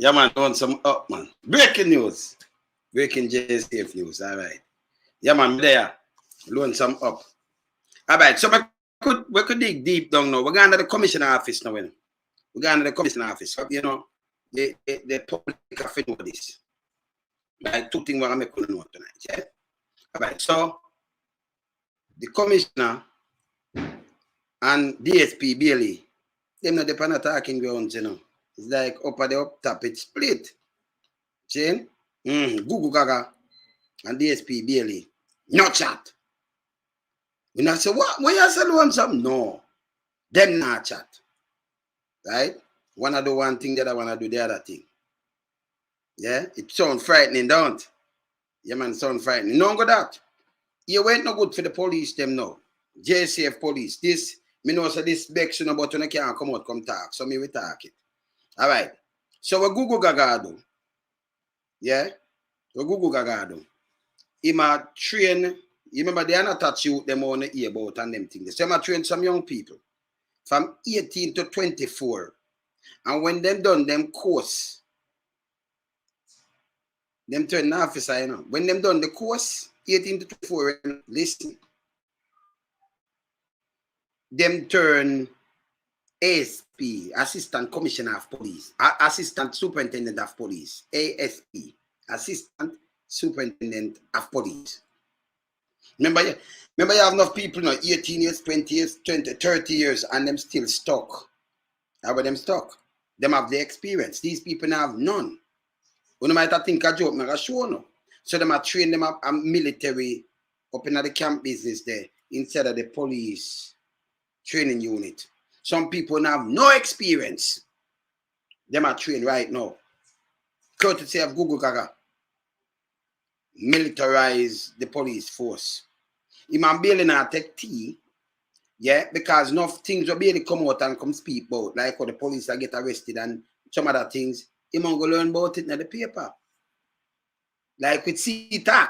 Yeah, man, doing some up, man. Breaking news. Breaking JCF news. All right. Yeah, man, there. Loan some up. All right. So we could dig deep down now. We're going to the commissioner office now. We're going to the commissioner office. You know, the public have to know this. Like two things we're going to know tonight. Yeah. All right. So the commissioner and DSP Bailey, them not depend on talking grounds, you know. It's like up at the up top, it's split. See? Gugu Gaga and DSP Bailey. No chat. When I say, what? When you say want something? No. Them not chat. Right? One do one thing, the other one do the other thing. Yeah? It sounds frightening, don't it? Yeah, man, sound frightening. No go that. You went no good for the police, them now. JCF police. This, me know so this bex, you know, but you can't come out, come talk. So me we talk it. All right. So what Gugu Gaga do? Yeah? What Gugu Gaga do? He might train, you remember they are not touch you them on the ear about and them things. They might train some young people from 18 to 24. And when them done them course, them turn officer, you know. When them done the course, 18 to 24, listen. Them turn ASP, Assistant Commissioner of Police, Assistant Superintendent of Police, ASP, Assistant Superintendent of Police. Remember you have enough people now, 18 years, 20 years, 20, 30 years, and them still stuck. How about them stuck? Them have the experience. These people now have none. You might think a joke, I show no. So them are train them up a military up in the camp business there instead of the police training unit. Some people now have no experience. Them are trained right now. Courtesy of Gugu Gaga. Militarize the police force. Imam Bailey now take tea, yeah, because enough things will be able to come out and come speak about, like how the police are get arrested and some other things. You might go learn about it in the paper. Like with CTAC.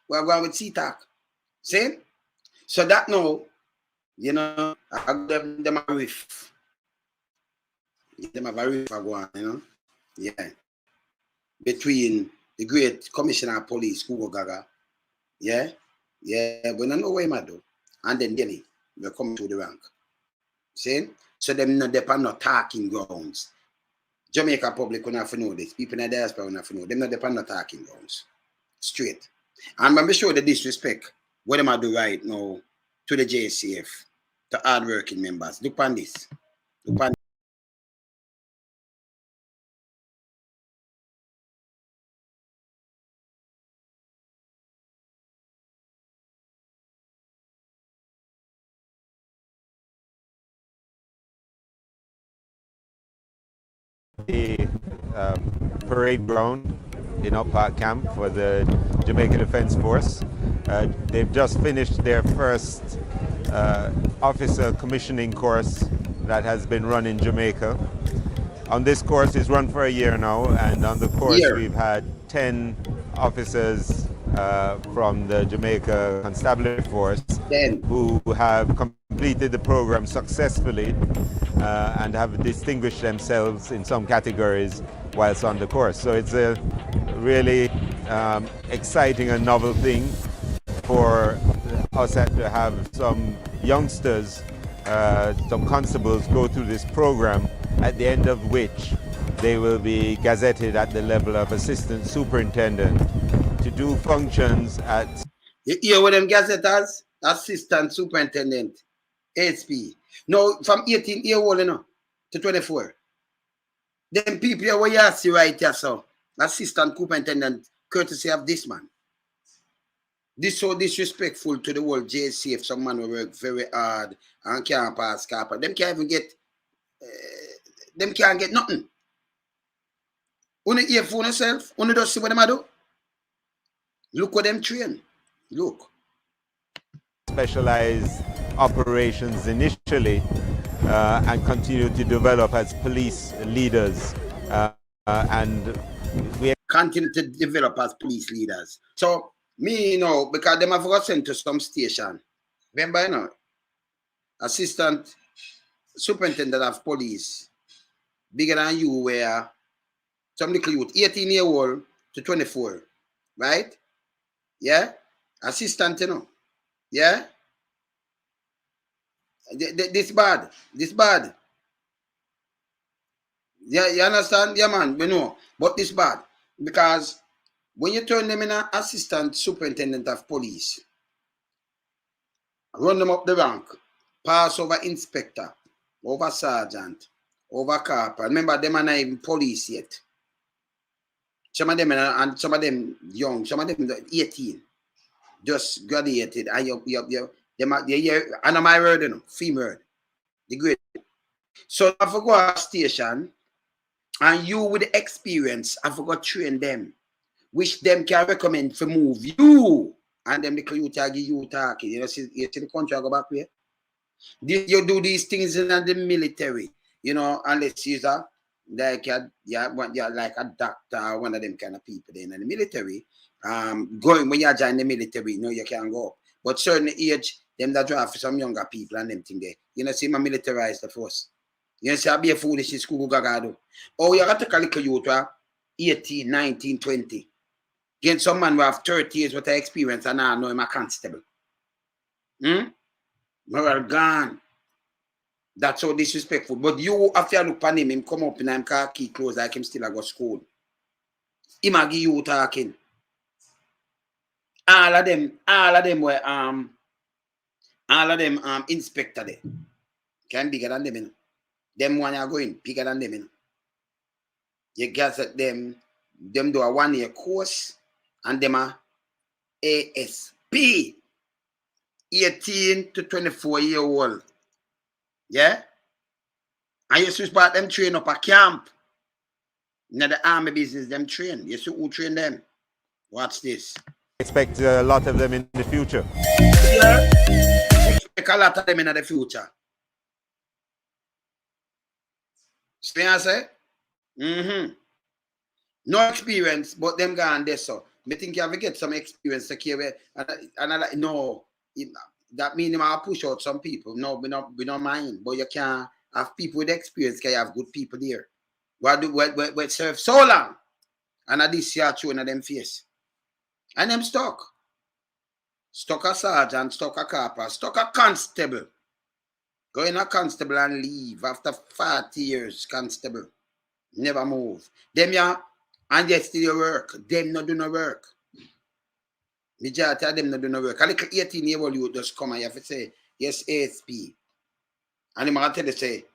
We're going with CTAC. See? So that now, you know, I give them a riff. Them have a riff going, you know? Yeah. Between the great Commissioner of Police, Gugu Gaga, yeah? Yeah, we don't know what I do. And then Delhi will come to the rank. See? So them not depend on talking grounds. Jamaica public will have to know this. People in the diaspora will have to know. Them not depend on talking grounds. Straight. And when we show the disrespect, what am I do right now to the JCF, to hard-working members. Look on this. Look on the parade ground in Up Park Camp for the Jamaica Defence Force. They've just finished their first officer commissioning course that has been run in Jamaica. On this course, it's run for a year now, and on the course we've had 10 officers from the Jamaica Constabulary Force who have completed the program successfully and have distinguished themselves in some categories whilst on the course. So it's a really exciting and novel thing for us to have some youngsters, some constables go through this program, at the end of which they will be gazetted at the level of assistant superintendent to do functions at... You hear what them gazetters? Assistant superintendent, ASP. No, from 18 years old, you know, to 24. Them people here where you see right here, so assistant superintendent, courtesy of this man. This so disrespectful to the whole JCF. Some man will work very hard and can't pass CAPA. Them can't even get, them can't get nothing. Only hear for yourself, only just see what them do. Look what them train. Look. Specialized operations initially and continue to develop as police leaders. And we continue to develop as police leaders. So, me, you know, because them have got sent to some station. Remember, you know, assistant superintendent of police, bigger than you were Some little youth, 18-year-old to 24, right? Yeah? Assistant, you know. Yeah? This bad. This bad. Yeah, you understand? Yeah, man, we know. But this bad. Because when you turn them in an assistant superintendent of police, run them up the rank, pass over inspector, over sergeant, over corporal. Remember, them are not even police yet. Some of them, and some of them young, some of them 18, just graduated, and I know my word, you know, female, the great. So I forgot a station, and you with the experience, I forgot train them, which them can recommend for move you, and them the you tag you talking. You see the country I go back there. You do these things in the military, you know, unless you're like you're like a doctor, one of them kind of people in the military. Going when you join the military, you know, you can go. But certain age, them that draft for some younger people and them thing there. You know, see my militarize the force. You know, see I be a foolish in school Gaga do. Oh, you got to call it youth 18, 19, 20. Get some man who have 30 years with experience and I know him a constable. Well gone. That's so disrespectful. But you have to look on him come up in him khaki clothes like him still a go school. Him a give you talking. All of them were inspector there. Can bigger than them, you know. Them one are going bigger than them, you know. You guys at them do a 1-year course and them are ASP 18 to 24-year-old. Yeah? And you see part them train up a camp. In the army business, them train. You see who train them? Watch this. Expect a lot of them in the future. Yeah. Expect a lot of them in the future. See what I say? No experience, but them gone there so. I think you have to get some experience to carry. No, that means you have to push out some people. No, we don't mind. But you can't have people with experience, can you have good people there. What serve so long? And at this year showing them face. And them stuck. Stuck a sergeant, stuck a corporal, stuck a constable. Go in a constable and leave after 40 years, constable. Never move. Them yeah, and yet still you work. Them not do no work. Majority of them not do no work. A little 18-year-old you just come and you have to say, yes, ASP. And him tell you say,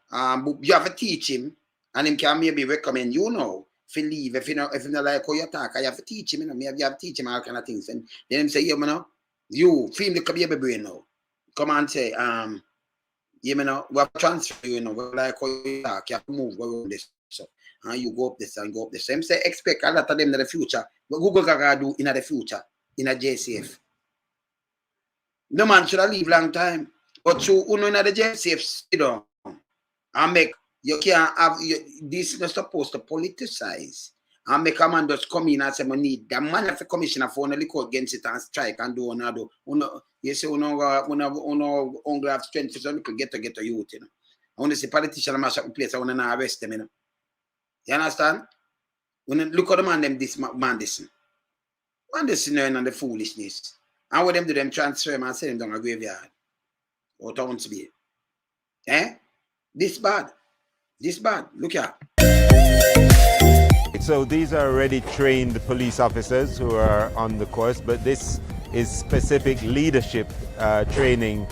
you have to teach him, and him can maybe recommend you know, if you leave, if you not like how you talk, you have to teach him, you know, you have to teach him all kind of things. And then him say, yeah, you know, you feel the baby brain now. Come and say, you know, we have to transfer you, you know, we like how you talk, you have to move around this. So, and you go up this and go up this. So him say, expect a lot of them in the future. What Gugu Gaga do in the future, in a JCF. No man should have leave long time. But you know in the JCF sit down and make, you can't have, this is not supposed to politicize. And make a man just come in and say, we need the man of the commissioner for only look against it and strike and do another. You say, we don't have strength for some to get to youth, you know. I want to see politicians mash up the place, I want to arrest them, you know. You understand? When look at the man, them this man, this. Man, this and the foolishness. And what them do, them transfer him and send him down a graveyard. Or town to be. Eh? This bad. This bad. Look at. So these are already trained police officers who are on the course, but this is specific leadership training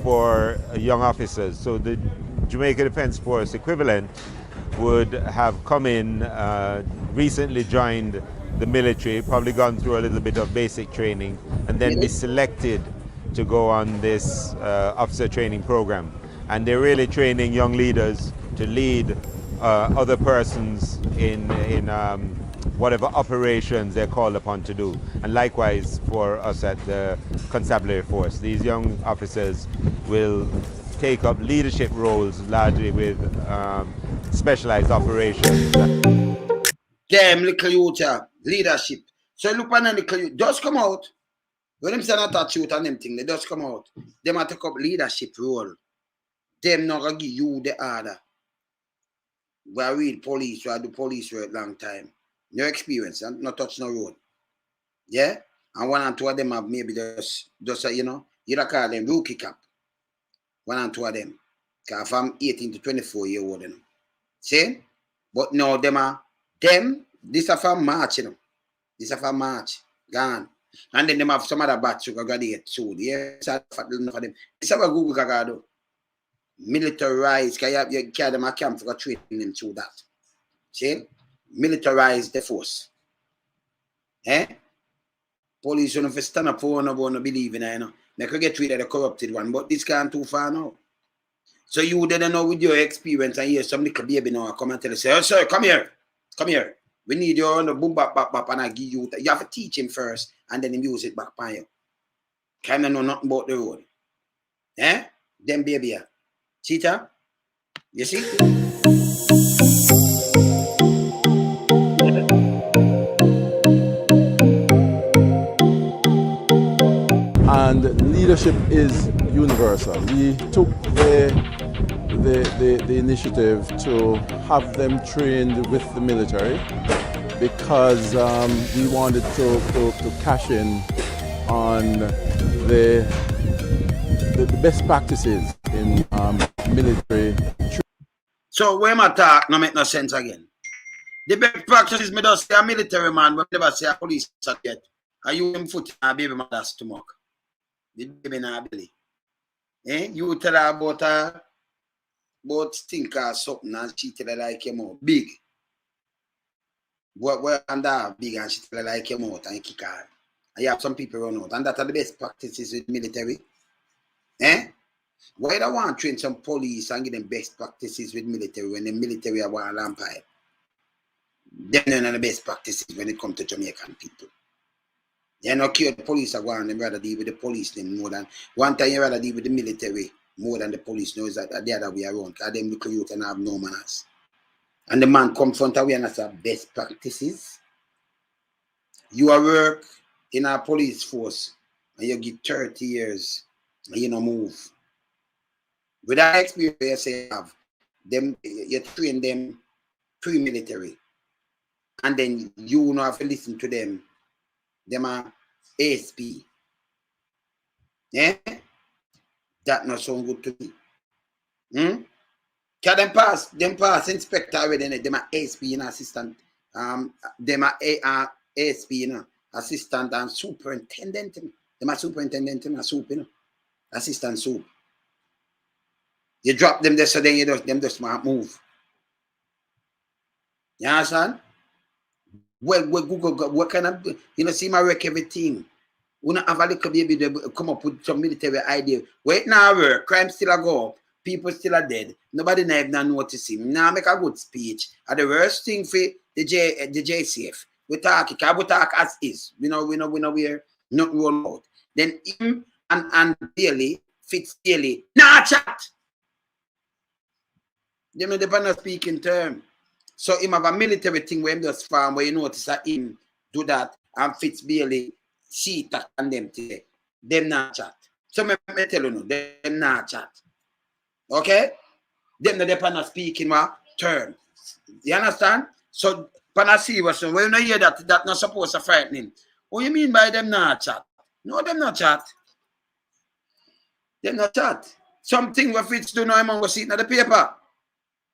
for young officers. So the Jamaica Defence Force equivalent would have come in, recently joined the military, probably gone through a little bit of basic training, and then be selected to go on this officer training program. And they're really training young leaders to lead other persons in whatever operations they're called upon to do. And likewise for us at the constabulary force. These young officers will take up leadership roles largely with specialized operations. Damn little youth, leadership. So look on the little youth, just come out. When them say not touch youth and them thing, they just come out. Them have to take up leadership role. Them not gonna give you the order. We are read police, we are do police work long time. No experience, and not touch no road. Yeah? And one and two of them have maybe just you know, you don't call them rookie cap. One and two of them. Because from 18 to 24 year old, you know. See? But no, this are from March, you know. This are from March. Gone. And then them have some other batch who graduate soon. Yes, for them. This is what Gugu Gaga do. Militarize, because you carry them a camp for training them through that. See? Militarize the force. Eh? Police, you know, if you stand up for one of them, believe in it, you know. They could get rid of the corrupted one, but this can't too far now. So you didn't know with your experience and hear some little baby now come and tell you, say, oh, sir, come here. Come here. We need you on the boom, bap, and I give you. You have to teach him first and then him use it back on you. Kind of know nothing about the road. Eh? Them baby. Cheetah? You see? And leadership is universal. We took the initiative to have them trained with the military because we wanted to cash in on the best practices in military training. So when I talk, no make no sense again. The best practices me just say a military man, we never say a police yet. Are you him foot in a baby mother's stomach? The baby in her belly. Eh? You tell her about stink or something and she tell her like him out. Big. What under big and she tell her like him out and kick her. And you have some people run out. And that are the best practices with military. Eh? Why do I want to train some police and give them best practices with military when the military are one empire? Them are the best practices when it comes to Jamaican people. They're not care the police are going, they rather deal with the police them more than one time you rather deal with the military more than the police knows that the other way around. Because them little youth and have no manners. And the man come front away and say best practices. You are work in a police force and you get 30 years and you don't move. With that experience you have, them you train them pre-military. And then you don't have to listen to them. Them are ASP. Yeah? That not sound good to me. Can them pass inspector already, them are ASP in assistant. Them are ASP in assistant and superintendent. Them are superintendent in a soup, you know. Assistant soup. You drop them there so then you just move. You understand? Well, Google, what kind of, you know, see my wreck everything. We don't have a little baby to come up with some military idea. Wait now, work, crime still a go up, people still are dead. Nobody now even notice him. Now make a good speech. And the worst thing for the JCF, we talk as is. We know we're not roll out. Then him and Daily, Fitz Daily, nah chat. You know, they not speaking term. So him have a military thing where him just farm where you notice that him do that and Fitz Bailey see that and them today. Them not chat. So me tell you no, them not chat. Okay? Them they not speaking what term. You understand? So pana see what so when you hear that not supposed to frighten him. What you mean by them not chat? No, them not chat. Them not chat. Something where Fitz do now, man go see it in the paper.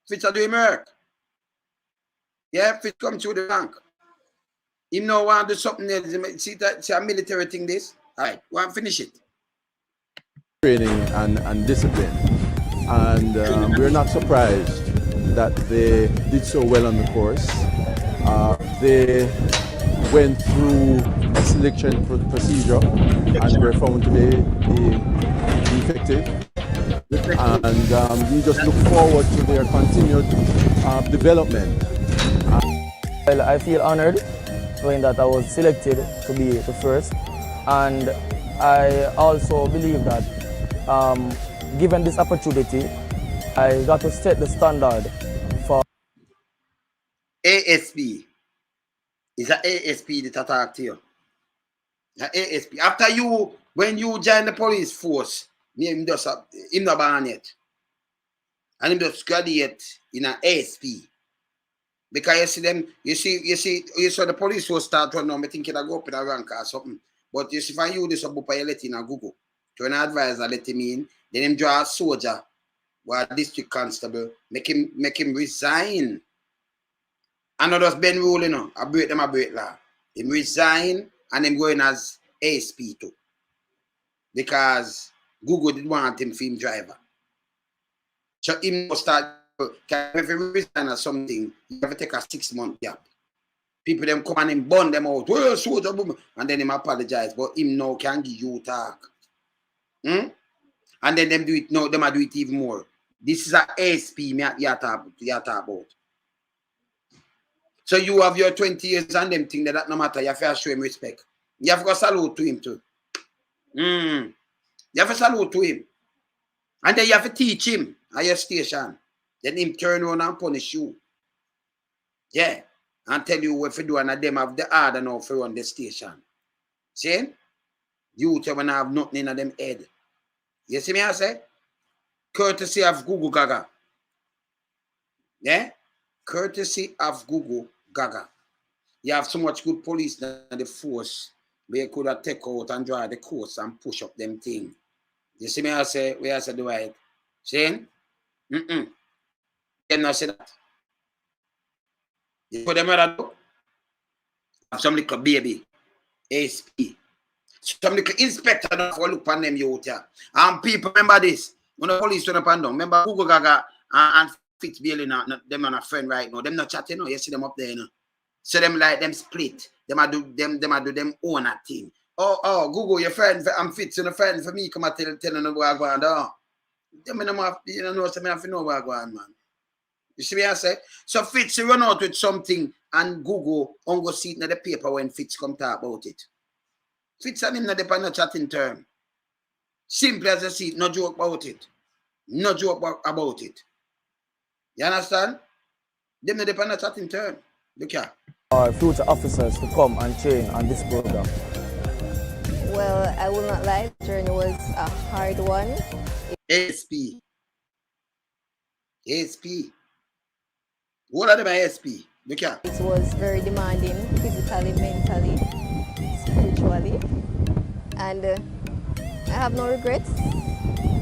Fitz are doing work. Yeah, Fitz come through the bank. Him no want to do something else. See that a military thing this? Alright, want to finish it. Training and discipline. And we're not surprised that they did so well on the course. They went through a selection procedure and were found to be effective. And we just look forward to their continued development. Well, I feel honored knowing that I was selected to be the first, and I also believe that given this opportunity, I got to set the standard for ASP. Is that ASP that talk to you? ASP. After you, when you join the police force, him not born yet. And him just graduate in an ASP. Because you see them, you saw the police will start running now, I think it'll go up in a rank or something. But you see, if I use this up, you let in a Google. To an advisor, let him in, then him draw a soldier or a district constable, make him resign. And not just Ben rule, you know, I break law. Him resign and him going as ASP too. Because Google didn't want him for him driver. So him must start, if he resign or something, you have to take a 6-month gap. People them come and him burn them out. Well, soldier, boom, and then him apologize. But him now can give you talk. And then them do it now, them do it even more. This is an ASP you talk about. So you have your 20 years and them thing that no matter, you have to show him respect. You have to salute to him too. You have to salute to him. And then you have to teach him at your station. Then him turn around and punish you. Yeah. And tell you what to do, and them have the order now for run the station. See? You tell me have nothing in them head. You see me I say? Courtesy of Gugu Gaga. Yeah? Courtesy of Gugu Gaga. You have so much good police in the force where you could have take out and draw the course and push up them thing. You see me I say? Where I say do right? See? Them not say that. You put them rather do. Have some little baby. ASP. Some little inspector don't look upon them youth here. And people remember this. When the police turn up and down, remember Gugu Gaga and Fitz Bailey, them and a friend right now. Them not chatting now. You see them up there, you know. So them like them split. Them do them own a thing. Oh, Google, your friend, I'm Fitz, and a friend for me, come and tell them where I go on. Oh. Them you know, so I have to know where I go on, man. You see me I say? So Fitz run out with something and Google on go see it in the paper when Fitz come talk about it. Fitz and him not depend on chatting term. Simple as I see it, no joke about it. No joke about it. You understand? Them not depend on chatting term. Look here. Our future officers to come and train on this program. Well, I will not lie, the journey was a hard one. ASP. What are them ASP? Look here. It was very demanding, physically, mentally, spiritually. And I have no regrets.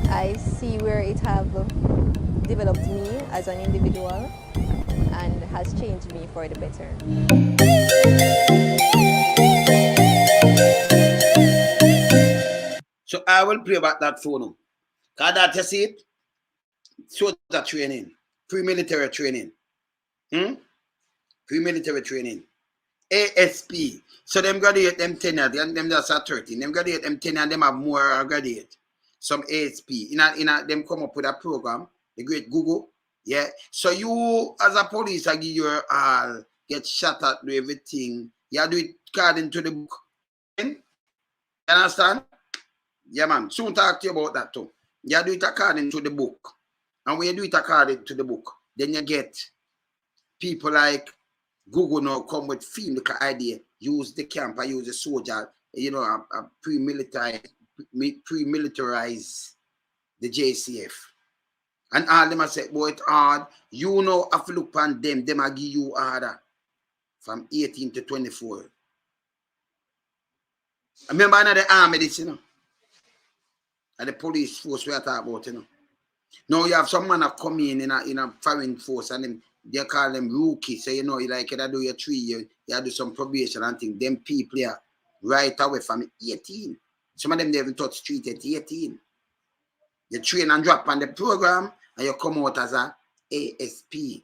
I see where it have developed me as an individual and has changed me for the better. So I will play about that for now. Because that you see it? Soldier training, pre-military training. Pre-military training. ASP. So them graduate them 10 years, and them just are 13. Them graduate them 10 and them have more graduate. Some ASP. In them come up with a program, the great Google. Yeah. So you as a police, I give you all get shot at do everything. You do it according to the book. You understand? Yeah, man. Soon talk to you about that too. You do it according to the book. And when you do it according to the book, then you get people like Google now come with film the idea, use the camp, I use the soldier, you know, pre-militarize the JCF. And all them I say, boy, it's hard. You know, if you look on them I give you order from 18 to 24. I remember another army this, you know. And the police force we are talking about, you know. Now you have some man that come in a foreign force and they call them rookies. So you know, like you do your 3 years, you do some probation and things. Them people are right away from 18. Some of them they haven't touched street at 18. You train and drop on the program and you come out as a ASP,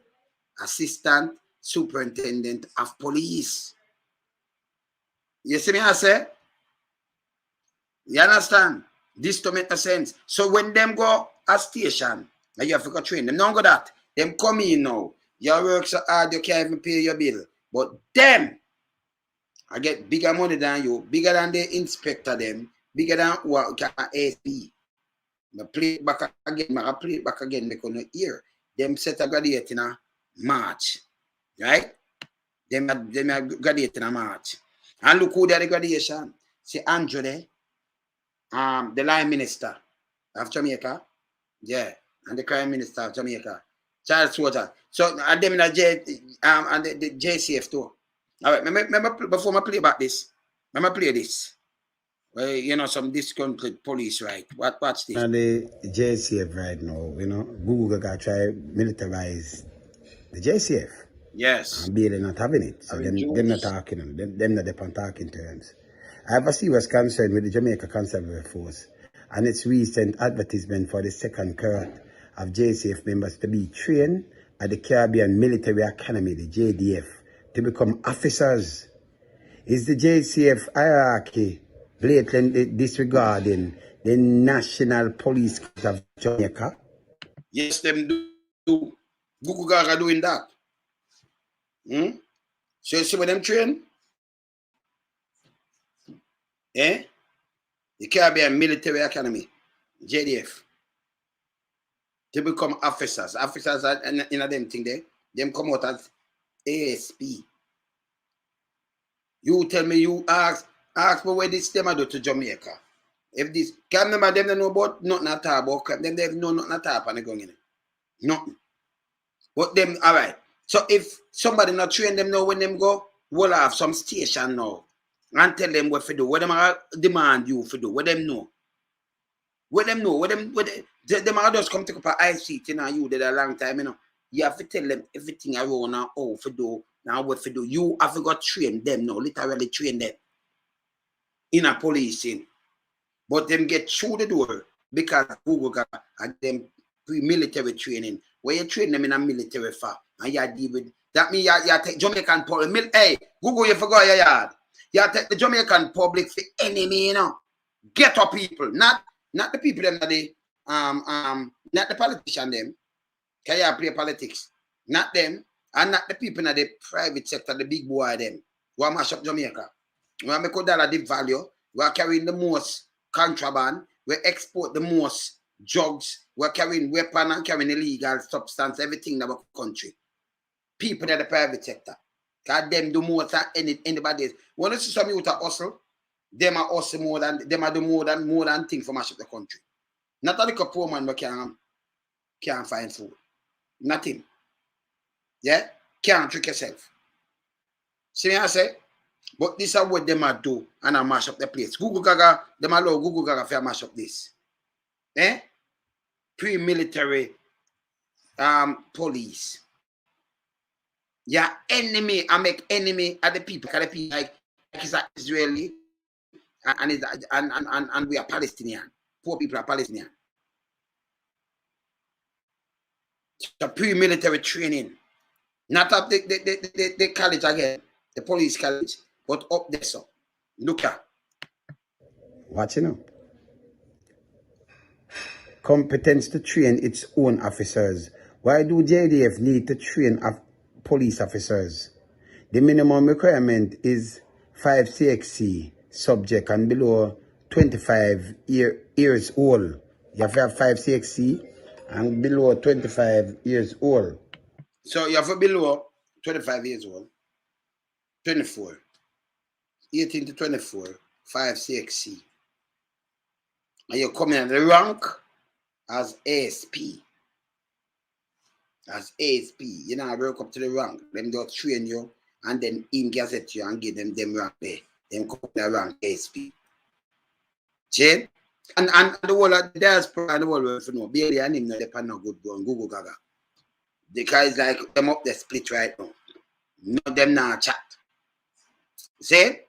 Assistant Superintendent of Police. You see me I say? You understand? This to make sense. So when them go a station, and you have to go train them. Don't go that. Them come in now. Your work so hard you can't even pay your bill. But them, I get bigger money than you, bigger than the inspector them, bigger than what can ASP. I play it back again because no hear. Them set a graduate in a March. Right? Them graduate in a March. And look who they the graduation. See Andrew there. The line minister of Jamaica. Yeah. And the crime minister of Jamaica. Child soldier. So and them in the the JCF too. All right, remember before I play about this. Remember play this. Well, you know, some disgruntled police, right? Watch this. And the JCF right now, you know, Google Gaga try militarize the JCF. Yes. And Bailey not having it. So them not talking, them not upon talking terms. I have a serious concern with the Jamaica Conservative Force and its recent advertisement for the second cohort of JCF members to be trained at the Caribbean Military Academy, the JDF, to become officers. Is the JCF hierarchy blatantly disregarding the National Police of Jamaica? Yes, them do. Gugu Gaga doing that. So you see what them train? The Caribbean Military Academy, JDF, to become officers. Officers are in a them thing there. Them come out as ASP. You tell me, you ask me where this them do to Jamaica. If this, can't remember them they know about nothing at all about them they know nothing at all and they going in. Nothing. But them, all right. So if somebody not train them now when them go, we'll have some station now and tell them what to do, what them are demand you to do, what them know. What them know, them are just come take up an ice seat, you know, you did a long time, you know. You have to tell them everything around now, how to do, now what to do. You have to go train them now, literally train them in a policing. But them get through the door because Google got them pre-military training. Where you train them in a military farm and you deal with that means you take Jamaican public. Hey, Google, you forgot your yard. You take the Jamaican public for enemy, you know. Get up people, not the people them that they not the politician them. Can you play politics? Not them, and not the people in the private sector, the big boy them. Who mash up Jamaica. We make $1 deep value. We are carrying the most contraband. We export the most drugs. We are carrying weapons and carrying illegal substance, everything in our country. People in the private sector. Because them do more than anybody else. When you see some youth are hustle, them are hustle more than them are do more than things for mash up the country. Not a little poor man can't find food. Nothing. Yeah? Can't trick yourself. See me I say? But this is what them are do and I mash up the place. Gugu Gaga, them allow Gugu Gaga to mash up this. Pre-military police. Yeah, enemy, I make enemy at the people. Because the people like it's Israeli and we are Palestinian. Poor people are Palestinian. So pre-military training. Not up the college again, the police college, but up there, so. Look at. Watching up. Competence to train its own officers. Why do JDF need to train police officers? The minimum requirement is 5 CXC subject and below 25 years old. You have to have 5 CXC and below 25 years old. So you have to below 25 years old, 24, 18 to 24, 5 CXC. And you come in the rank as ASP. As ASP, you know, work up to the rank. Them just train you and then in gazette you and give them rank there. Them come in the rank ASP. See? And the whole of the diaspora and the whole world, you know, Bailey and him, no, they no good bro, and Gugu Gaga. The guys like them up the split right now. No, them not chat. See?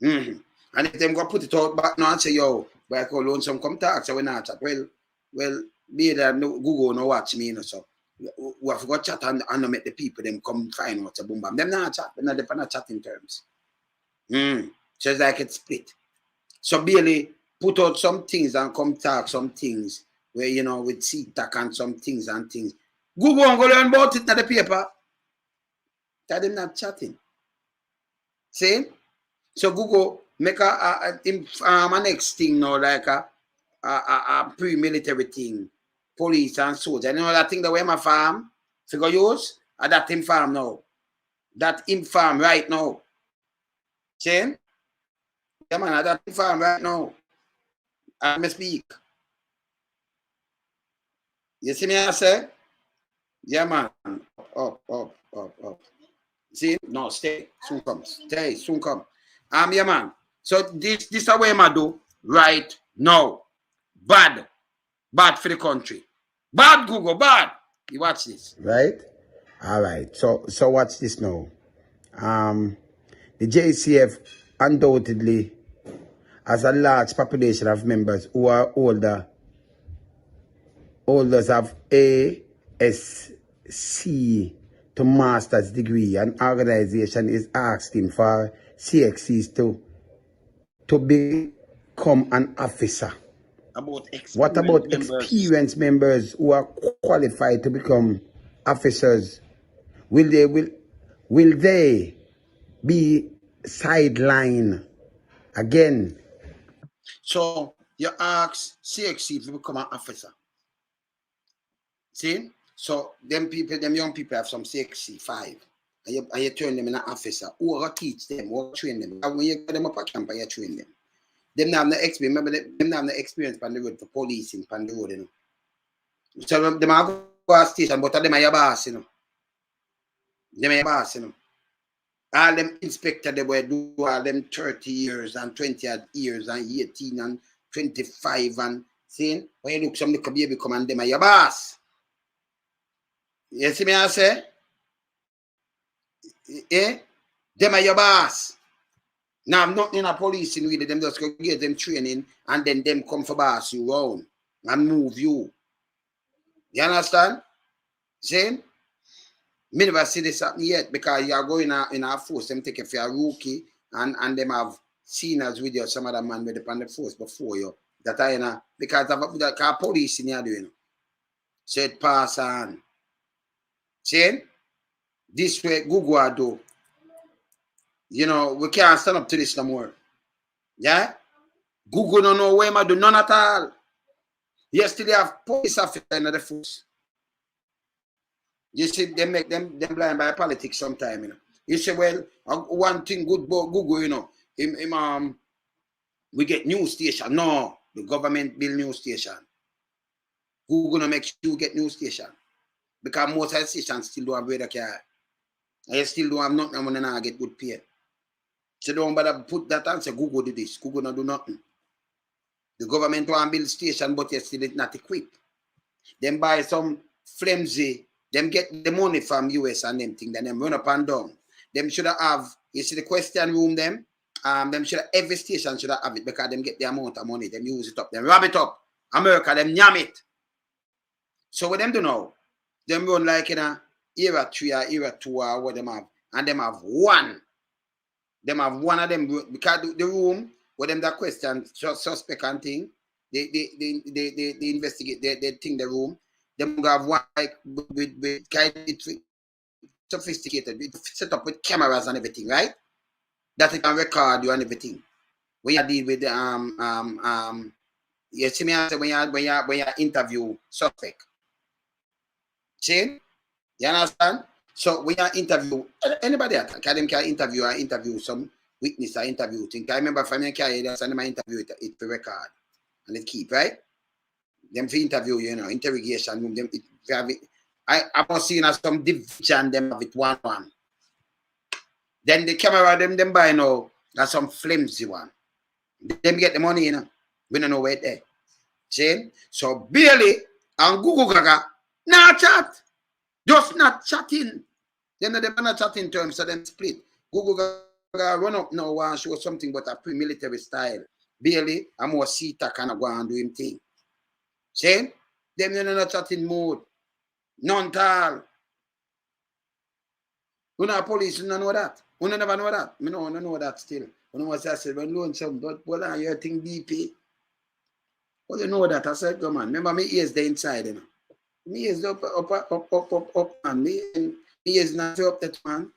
And if them go put it out back now and say, yo, but I call on some come talk, so we not chat. Well, Bailey and Google no watch me, you know, so we have got chat and make the people them come find out a boom bam. Them not chat, they're not chatting terms. So it's like it's split. So Bailey put out some things and come talk some things where, you know, with CTAC and some things and things. Google and go learn about it in the paper. That them not chatting. See? So Google make a next thing now, like a pre-military thing. Police and soldier. You know that thing that way my farm figure use? Or that in farm now. That in farm right now. See? Yeah man, that in farm right now. I speak. You see me I say? Yeah, man. Up. See? No, stay. Soon comes. Stay. Soon come. Yeah, man. So this is what I do right now. Bad. Bad for the country. Bad, Google. Bad. You watch this. Right? All right. So watch this now. The JCF undoubtedly has a large population of members who are holders of ASC to master's degree. An organization is asking for CXCs to become an officer. What about experienced members who are qualified to become officers? Will they be sidelined again? So you ask CXC to become an officer. See? So them young people have some CXC 5. And you turn them in an officer. Who are teach them, who train them. And when you get them up a camp, you train them. Them not have no experience. Remember, them not have no experience on the road for policing on the road, you know. So them have go to station, but them are your boss, you know. Them are your boss, you know. All them inspector they were do all them 30 years and 20 years and 18 and 25 and see when you look some little baby come and them are your boss. You see me I say? Eh? Them are your boss. Now I'm not in a policing with them just go get them training and then them come for boss you around and move you. You understand? See? Me never see this happen yet because you are going in a force, them take it for a rookie and them have seniors with you, some other man with the on the force before you. That I know because of the police in here doing. So it pass on. See? This way Google do. You know, we can't stand up to this no more. Yeah? Google don't know where I do none at all. Yesterday have police officer in the force. You see, they make them blind by politics sometime, you know. You say, well, one thing good about Google, you know, we get news station. No, the government build news station. Google no make you get news station. Because most of the stations still don't have weather car. And you still don't have nothing when they get good pay. So don't bother put that and say Google do this. Google not do nothing. The government want to build station, but you still not equipped. Them buy some flimsy. Them get the money from US and them thing, then them run up and down. Them should have, you see the question room them, them should have, every station should have it because them get the amount of money, them use it up, them wrap it up. America, them yam it. So what them do now? Them run like in a era 3 or era 2 or what them have, and them have one. Them have one of them, because the room, where them that question, suspect and thing, they investigate, they think the room, them have one like with guided sophisticated, set up with cameras and everything, right? That it can record you and everything. When you deal with the you see me answer when you interview suspect. See? You understand? So when you interview anybody else, them can interview some witness or interview thing. I remember from your career, send them an interview it to record and it keep, right? Them for interview, you know, interrogation room, them I must see some division them have it one. Then the camera them buy now, that's some flimsy one. Them get the money, you know. We don't know where they. See? So Bailey and Gugu Gaga not chat. Just not chatting. They're not chatting terms, so them split. Gugu Gaga run up now and show something but a pre-military style. Bailey, I'm more Sita kind of go and do him thing. See? Them not chatting mode. None tall. You know police, you don't know that. You never know that. I don't know that still. You know what I said, when loan some, but what are you think BP? Well, you know that. I said, come on. Remember, me ears the inside, you know. Me ears up, man. Me ears not up that, man.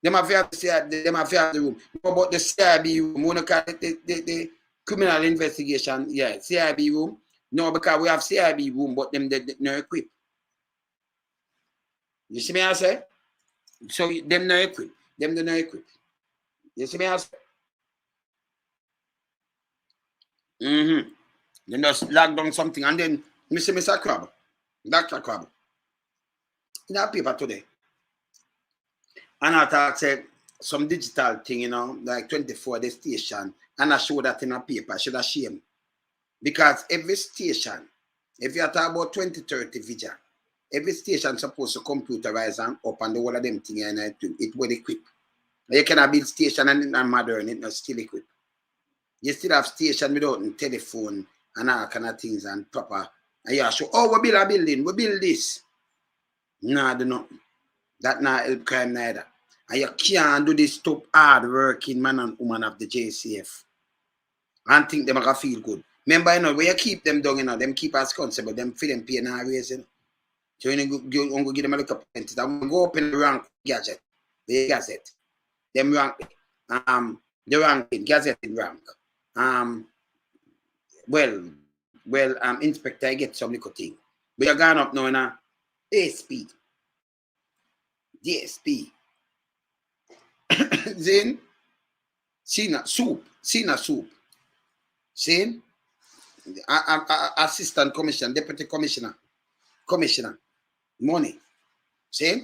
Them have the room. What about the CIB room? We call it the criminal investigation. Yeah, CIB room. No, because we have CIB room, but them they not equipped. You see me I say? So them not equipped. Them they not equipped. You see me I say? Then just lock down something and then Mr. Crab. Dr. Crab. in a paper today. And I thought say some digital thing, you know, like 24 the station, and I show that in a paper. I should have shame. Because every station, if you are talking about 2030 vision, every station supposed to computerize and up and the whole of them thing and it will equip. You cannot build station and modern, it not still equipped. You still have station without a telephone and all kind of things and proper. And you show, oh, we build a building, we build this. No, do nothing. That not help crime neither. And you can't do this top hard working man and woman of the JCF and think them are gonna feel good. Remember, you know, where you keep them down, you know, them keep as constable, them feel them pay and raise, you know. So you go give them a look up and go up in the rank gadget. The gazette. Them rank the ranking, gazette in rank. Inspector, I get some little thing. But you're going up now in a ASP. DSP. Then Sina soup. See? Assistant commissioner, deputy commissioner, money. See?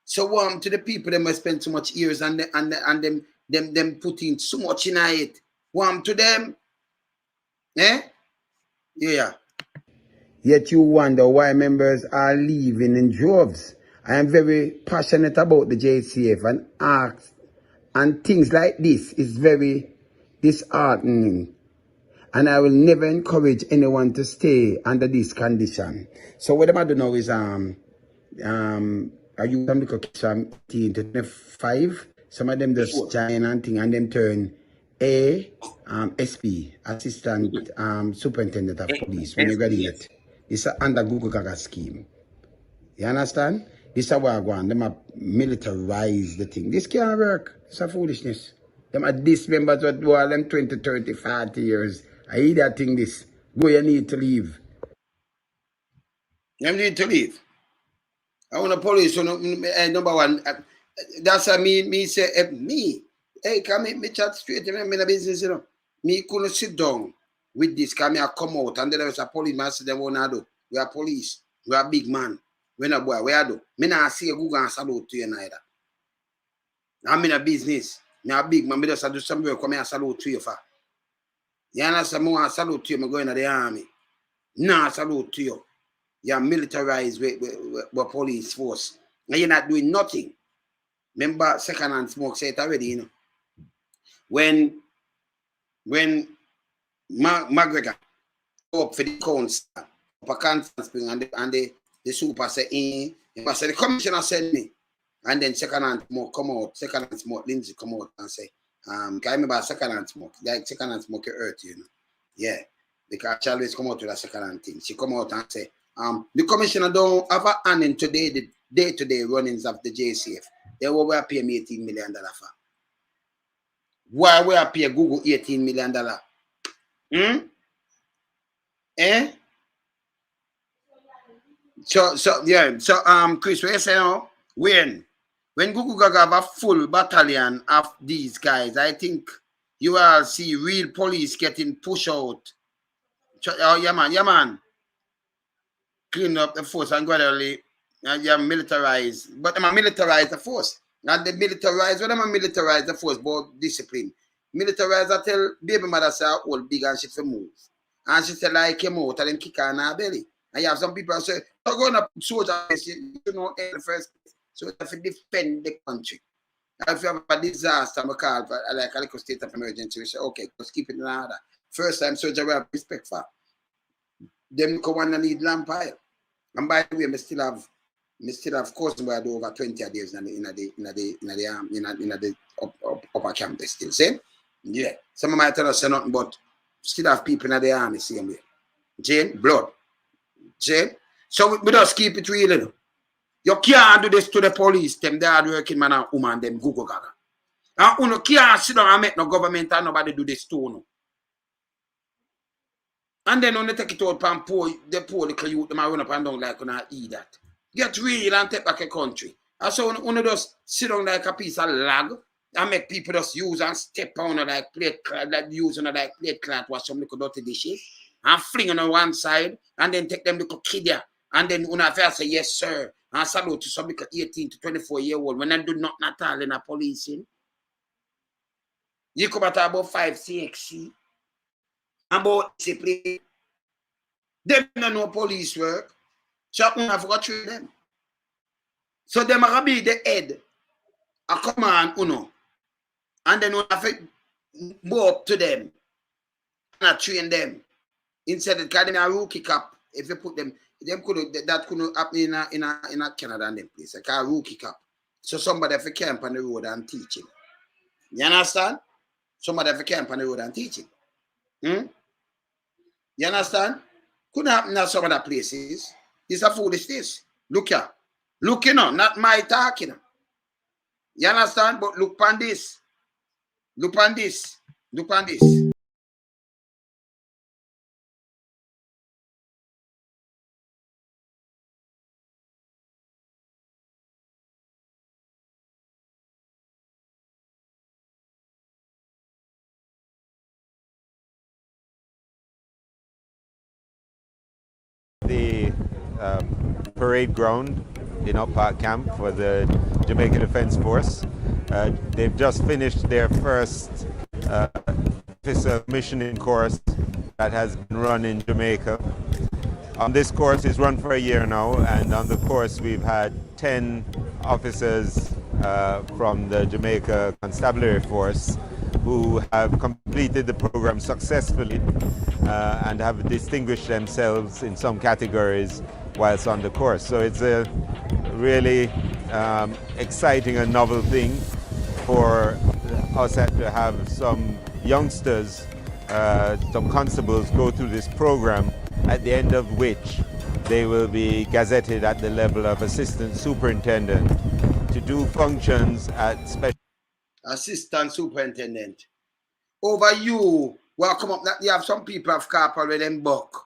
So to the people them must spend so much years and them putting so much in it. To them. Eh? Yeah. Yet you wonder why members are leaving in droves. I am very passionate about the JCF and acts and things like this is very disheartening. And I will never encourage anyone to stay under this condition. So what I do now is are you some 18 to 25? Some of them just join and thing and them turn ASP, Assistant Superintendent of Police when you graduate. This is under Gugu Gaga scheme. You understand? This is what I want. Them are militarize the thing. This can't work. It's a foolishness. Them are dismembers what do all them 20, 30, 40 years. I hear that thing this. Go, you need to leave. You need to leave. I want the police, number one. That's what me say, me. Hey, come me chat straight to me in the business, you know. Me couldn't sit down with this. Come here, come out, and there was a policeman say them what I do. We are police. We are big man. We not boy. We are do. Me not see a Google and salute to you neither. I'm in a business. Me a big man. Me just do some work. Come here and salute to you for. You understand? I salute to you. I'm going to the army. No, salute to you. You're militarized with police force. And you're not doing nothing. Remember, second-hand smoke say it already, you know. When McGregor go up for the council, up a Constant Spring, and the super say, the commissioner send me. And then second-hand smoke come out, second-hand smoke, Lindsay come out and say, can I remember second-hand smoke? Like second-hand smoke hurt, you know. Yeah. Because she always come out with a second-hand thing. She come out and say, the commissioner don't have a hand in today, the day-to-day runnings of the JCF. They will pay me $18 million for. Why will I pay Google $18 million? Eh? So Chris, what you say now? When Gugu Gaga have a full battalion of these guys, I think you will see real police getting pushed out. Oh, yeah, man. Clean up the force and gradually militarize. But I'm militarize the force. And they militarize, when I'm militarize the force, but discipline. Militarize, I tell baby mother say, all big and she for move. And she said, like, came out and then kick her in her belly. And you have some people who say, you're going to soldier, you know, in the first place. So you have to defend the country. And if you have a disaster, I'm call for like a little state of emergency, we say, okay, let's keep it in order. First time soldier we have respect for. Them come on and need lamp pile. And by the way, I still have course we had over 20 days in the upper camp still. See? Yeah. Some might tell us nothing, but still have people in the army same way. Jane, blood. Jane. So we just keep it real. You can't do this to the police, them the hard working man and woman, them Gugu Gaga. And you can't sit down and make no government and nobody do this to you. And then when they take it out and the poor little youth, them run up and down like when I eat that. Get real and take back a country. And so when you just sit down like a piece of lag and make people just use and step on like plate cloth, like using like plate cloth, wash some little dirty dishes, and fling on one side, and then take them little kid there. And then when I say yes, sir, And salute to some 18 to 24-year-old when they do not at all in a policing. You come at about 5 CXC. About discipline. They don't know police work. So I have got to train them. So they might be the head. A command, and then we have to go up to them and train them. Instead of getting a rookie cap, if you put them that couldn't happen in a Canada and them place, like a rookie cap. So somebody have to camp on the road and teach him. You understand? Somebody have to camp on the road and teach him. You understand? Couldn't happen in some other places. It's a foolishness. Look here. Look, not my talking. You understand? But look on this. Look on this. Look on this. The parade ground in Up Park Camp for the Jamaica Defence Force. They've just finished their first officer commissioning course that has been run in Jamaica. This course is run for a year now, and on the course we've had 10 officers from the Jamaica Constabulary Force who have completed the program successfully and have distinguished themselves in some categories whilst on the course. So it's a really exciting and novel thing for us to have some youngsters, some constables go through this program, at the end of which they will be gazetted at the level of assistant superintendent to do functions at special assistant superintendent. Over you, well, come up. You have some people have carp already in buck.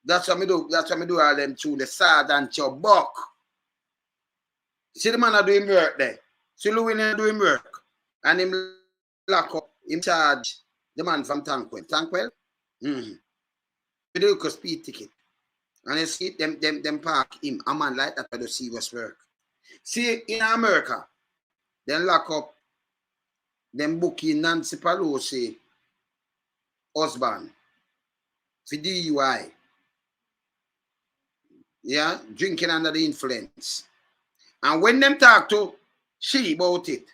That's what me do. That's what me do all them through the sergeant your buck. See the man are doing work there. See Louis doing work. And him lock up, him charge the man from Tankwell. Tankwell? We do a speed ticket. And you see them park him. A man like that to do serious work. See in America, then lock up them booking Nancy Pelosi husband for DUI. Yeah, drinking under the influence. And when them talk to she about it,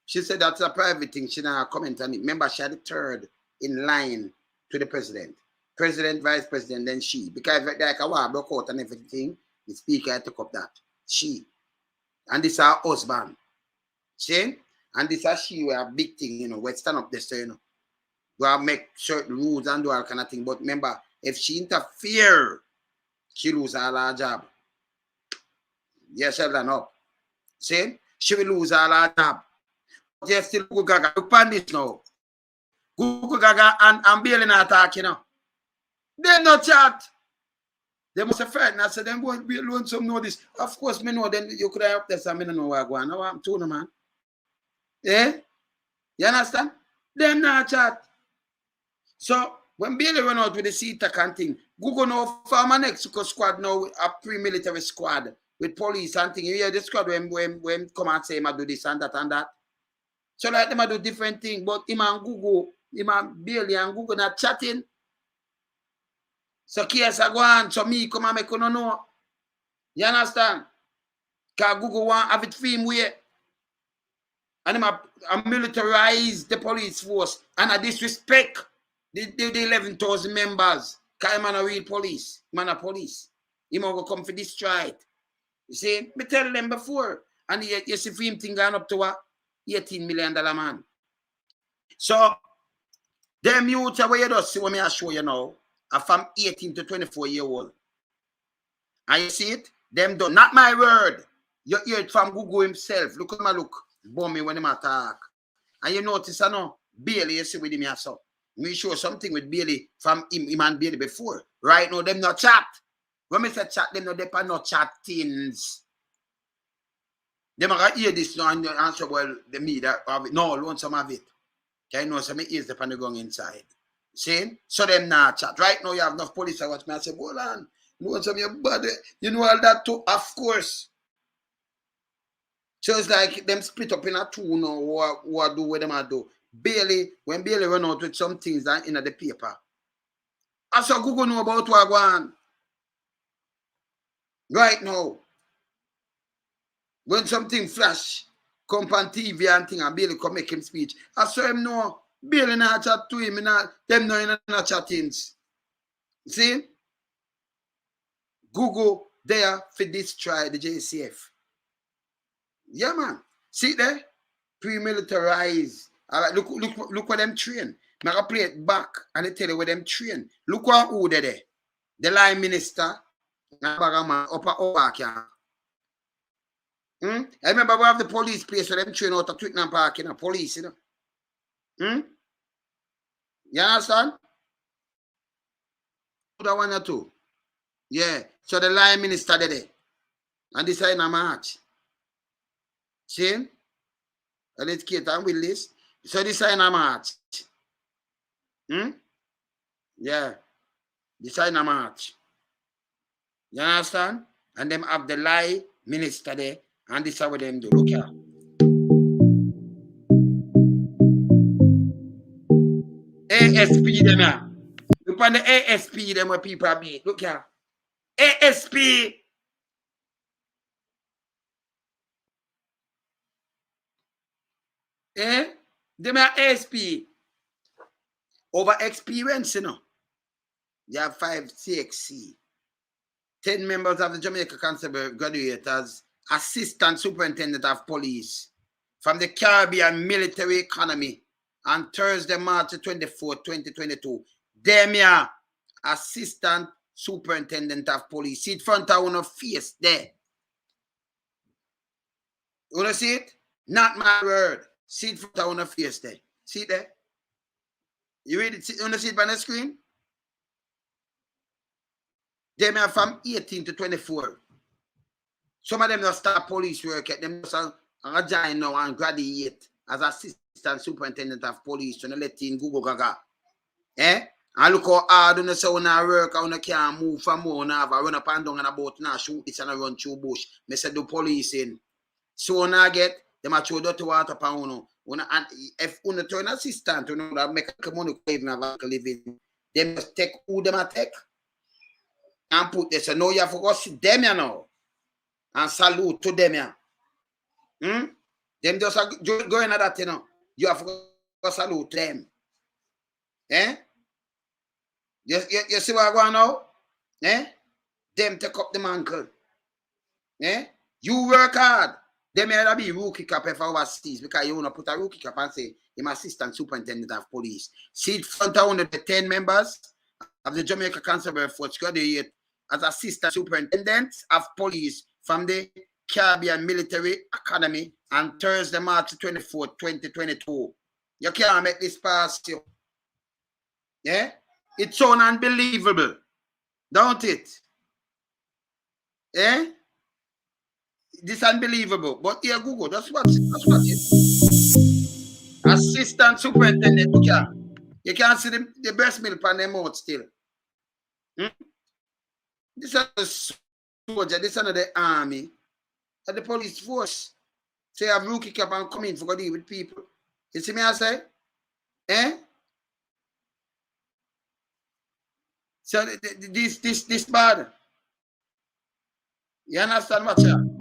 she said that's a private thing. She not comment on it. Remember, she had the third in line to the president. President, vice president, then she. Because like a war broke out and everything, the speaker took up that. She. And this is her husband. See? And this is she were a big thing, we stand up there, we make certain rules and do all kind of thing. But remember, if she interfere, she lose all her job. Yes, Sheldon up. See? She will lose all her job. But yes, still Gugu Gaga. Look on this now. Gugu Gaga and Bailey not talking now. They no chat. They must have frightened. I said, them going to be alone some know this. Of course, me know. Then you could have helped us. I don't know what I'm going. Now I'm telling man. Yeah? You understand? Them not chat. So, when Bailey run out with the CETA and thing, Google now form a Mexico squad now, a pre-military squad with police and thing. You hear the squad when come and say him do this and that and that. So like them do different things, but him and Google, him and Bailey and Google not chatting. So case I go on, so me come and make you know. You understand? Because Google want have it free way. And him a militarize the police force and a disrespect the 11,000 members. Because him a real police. Man a police. He might go come for destroy it. You see? Me tell them before. And you see him thing going up to a $18 million man. So, them youths where you just see what me I show you now are from 18 to 24-year-old. And you see it? Them don't. Not my word. You hear it from Google himself. Look at my look. Bummy when him attack. And you notice, I know, Bailey, you see with him, I saw. Me show something with Bailey from him and Bailey before. Right now, them not chat. When me say chat, them no depend not chat things. Them are going to hear this now and answer, well, the me that have it. No, loan some of it. Okay, know some ears the pan going inside. See? So them not chat. Right now, you have enough police. I watch me. I say, hold on. You know some of your body. You know all that too? Of course. So it's like them split up in a two now, what do what them a do. Bailey, when Bailey run out with some things that in the paper. I saw Google know about what going on. Right now. When something flash, come on TV and thing, and Bailey come make him speech. I saw him know, Bailey not chat to him, them no in a chattings. See? Google there for destroy the JCF. Yeah, man. See there? Pre-militarized. All right, look what them train. I'm going to play it back and they tell you where them train. Look what who they there. The line minister, upper I remember we have the police place where them train out of Twickenham Park, police, You understand? That one or two. Yeah. So the line minister there. And this is in a march. See? And it's Kate and Willis. So this is in a march. Yeah. This is in a march. You understand? And them have the lie minister there. And this is what them do. Look here. ASP them here. Look on the ASP them where people are beat. Look here. ASP. Them are ASP. Over experience, You have 5 CXC. 10 members of the Jamaica Constable graduate as Assistant Superintendent of Police from the Caribbean Military Economy on Thursday, March 24, 2022. Them here, Assistant Superintendent of Police. See it front of one face there. You want to see it? Not my word. See it front of one face there. See it there? You read it? You want to see it on the screen? Them are from 18 to 24. Some of them don't start police work. Them just join now and graduate as Assistant Superintendent of Police. So let in Gugu Gaga. And look how hard on say when I work, how you can't move from one have run up and down and about now shoot this and run through bush. Me say do police in. So when I get them a throw dirty water upon you. And if you turn assistant, that make money even have a living. Them just take who them a take. And put this. So now you have to go see them, and salute to them, Them just go in at that, You have to go salute them. You see what I go on now? Them take up the mantle. You work hard. Them may be rookie cap if overseas because you want to put a rookie cap and say, I'm Assistant Superintendent of Police. See it front of one of the 10 members of the Jamaica Constable Force graduate as Assistant Superintendent of Police from the Caribbean Military Academy on Thursday, March 24, 2022. You can't make this pass you. It's so unbelievable, don't it? This is unbelievable. But here, Google, that's what it. Assistant Superintendent, you can't see the breast milk on their mouth still. This is a soldier, this is another army, and the police force. So you have rookie cap and come in for deal with people. You see me I say? So this bad. You understand what you?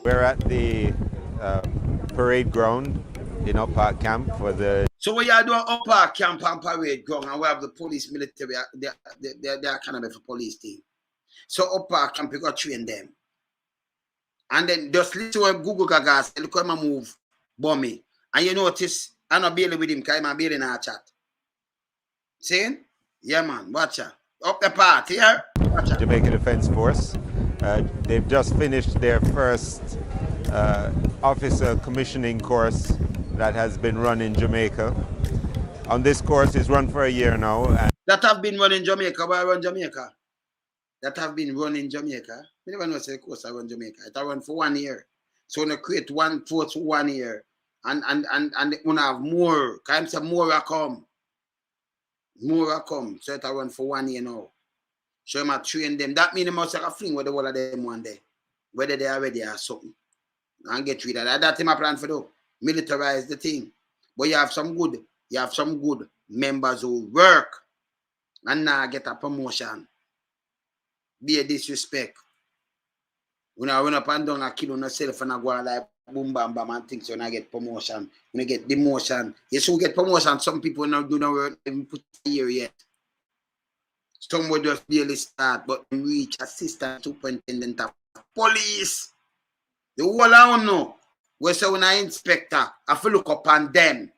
We're at the parade ground in Upper Camp for the... So we are doing Upper Camp and parade ground, and we have the police military, they're kind of a police team. So Upper Camp, we got train them. And then just listen to Gugu Gaga say, look at my move, bomb. And you notice, I'm not dealing with him because I'm dealing in our chat. See? Yeah, man, watch out. Up the part here. Jamaica Defence Force. They've just finished their first officer commissioning course that has been run in Jamaica. On this course, it's run for a year now. And that have been run in Jamaica. Why run Jamaica? That have been run in Jamaica. I never know the course I run Jamaica. It run for 1 year. So when I create one force for 1 year, and when I have more, kind of more I come. More come. So it'll run for 1 year now. So I train them. That means they must have a fling with the whole of them one day. Whether they are ready or something. And get rid of that. That's my plan for do. Militarize the thing. But you have some good members who work and now get a promotion. Be a disrespect. When I run up and down, I kill on yourself and I go like boom bam bam and things when I get promotion. When I get demotion. You should get promotion. Some people don't do no work even put a year yet. Some will just barely start, but reach assistant superintendent of police. The whole I don't know. We say when I inspector, I have to look up on them.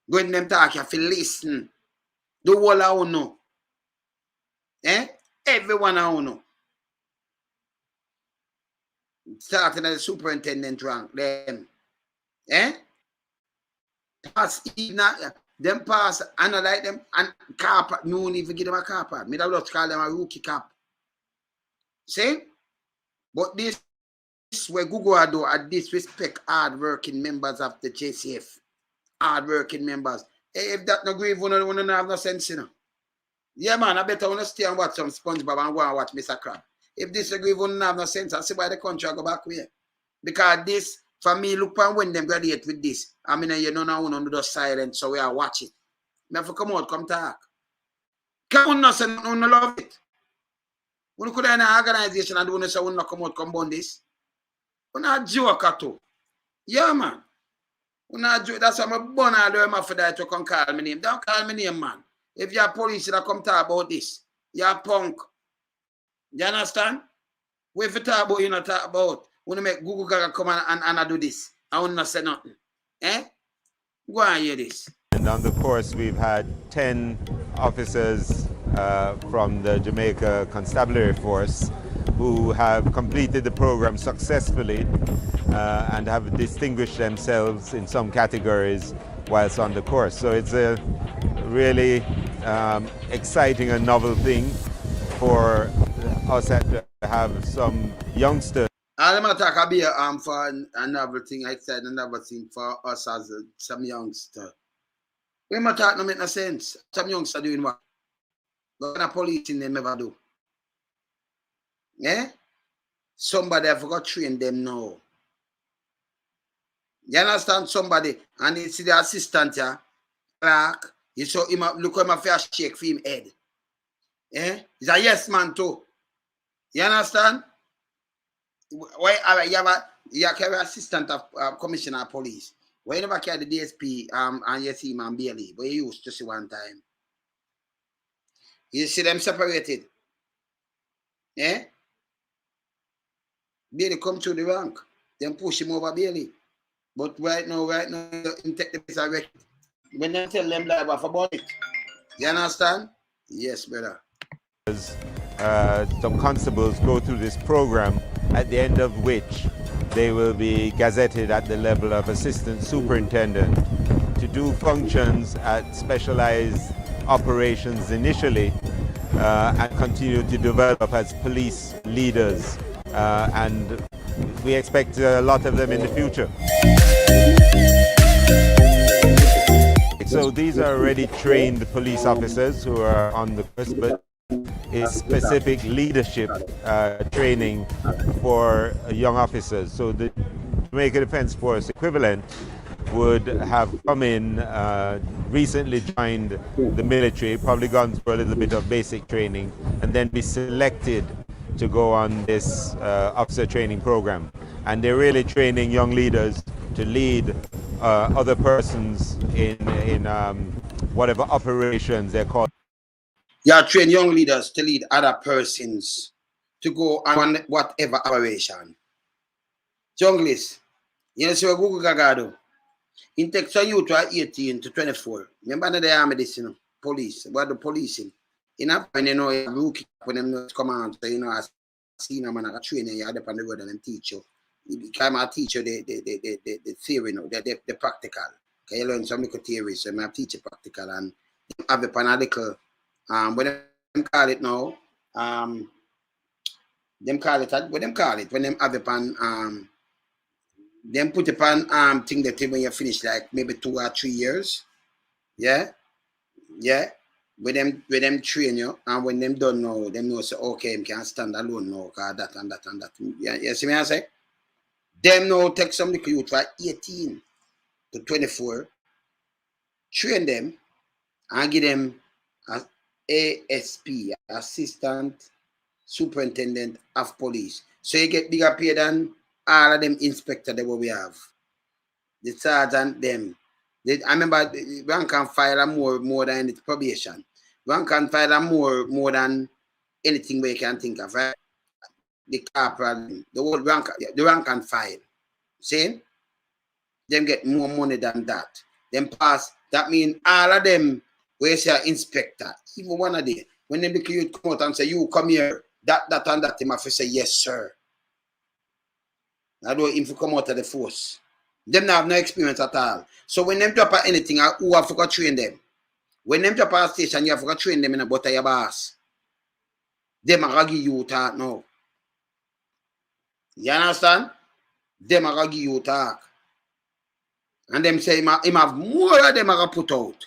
When them talk, I have to listen. The whole I don't know. Everyone I don't know. Starting at the superintendent rank, them. Pass them pass, and I like them, and carpet, me won't even give them a carpet. Me that just call them a rookie cap. See? But this where Google do I disrespect hard-working members of the JCF. Hard-working members. Hey, if that no grieve, we don't have no sense, you know. Yeah, man, I better want to stay and watch some SpongeBob and go and watch Mr. Crab. If this agree, we don't have no sense. I see why the country go back here. Because this, for me, look on when them graduate with this. I mean, you know, now we do silent, so we are watching. Me have to come out, come talk. Come on, no, say, no love it. We could have an organization and do say we not come out, come on this. We not joke at all. Yeah, man. We not joke. That's why I'm born all the way for that to come call my name. Don't call my name, man. If you're police, you come talk about this. You're punk. You understand? Wait for talk about you not talk about. When you make Gugu Gaga come and do this, I will not say nothing. Go and hear this. And on the course, we've had 10 officers from the Jamaica Constabulary Force who have completed the program successfully and have distinguished themselves in some categories whilst on the course. So it's a really exciting and novel thing for us to have some youngsters. I'm going to talk about for another thing. I said another thing for us as some youngsters. When I talk, no make no sense. Some youngsters doing what? What kind of policing they never do? Somebody have got to train them now. You understand? Somebody, and you see the assistant here, Clark, you saw him, look at him, first shake for him head. He's a yes man too. You understand? Why you have an assistant of Commissioner of Police. Why you never carry the DSP and you see him and Bailey, but you used to see one time. You see them separated. Bailey come through the rank. Then push him over Bailey. But right now, him take the place already. When they tell them live off about it. You understand? Yes, brother. Some constables go through this program, at the end of which they will be gazetted at the level of assistant superintendent to do functions at specialized operations initially and continue to develop as police leaders. And we expect a lot of them in the future. So these are already trained police officers who are on the course, but it's specific leadership training for young officers. So the Jamaica Defence Force equivalent would have come in, recently joined the military, probably gone through a little bit of basic training, and then be selected to go on this officer training program. And they're really training young leaders to lead other persons in whatever operations they're called. You train young leaders to lead other persons to go on whatever operation. Junglist, you know what Gugu Gaga do? In takes a youth to 18 to 24. Remember the army this, you know, police, what the policing. In a when you know a rookie when them come on, so you know as senior man a trainer, you have on the road and them teach you. You become a teacher the theory, you know, the practical. Okay, you learn some little theories, so I teach you practical and have a panadical. When them call it now, them call it when them have upon them put upon thing that when you finish like maybe 2 or 3 years. Yeah. with them train you, and when them don't know, them know say, okay, him can stand alone now, cause that and that and that. You see me I say? Them now take some little youth for 18 to 24, train them, and give them as ASP, Assistant Superintendent of Police. So you get bigger pay than all of them inspector that we have. The sergeant them. I remember one can file more than its probation. One can file more than anything we can think of, right? The corporal, the whole rank can file. See? Them get more money than that. Them pass. That means all of them, where's your inspector? Even one of them, when them the youth come out and say, you come here, that and that, them have to say, yes, sir. I don't if you come out of the force. Them have no experience at all. So when them drop at anything, who have to train them? When them drop at a station, you have to train them in a butter your boss. Them are give you talk now. You understand? Them are give you talk. And them say him have more of them are put out.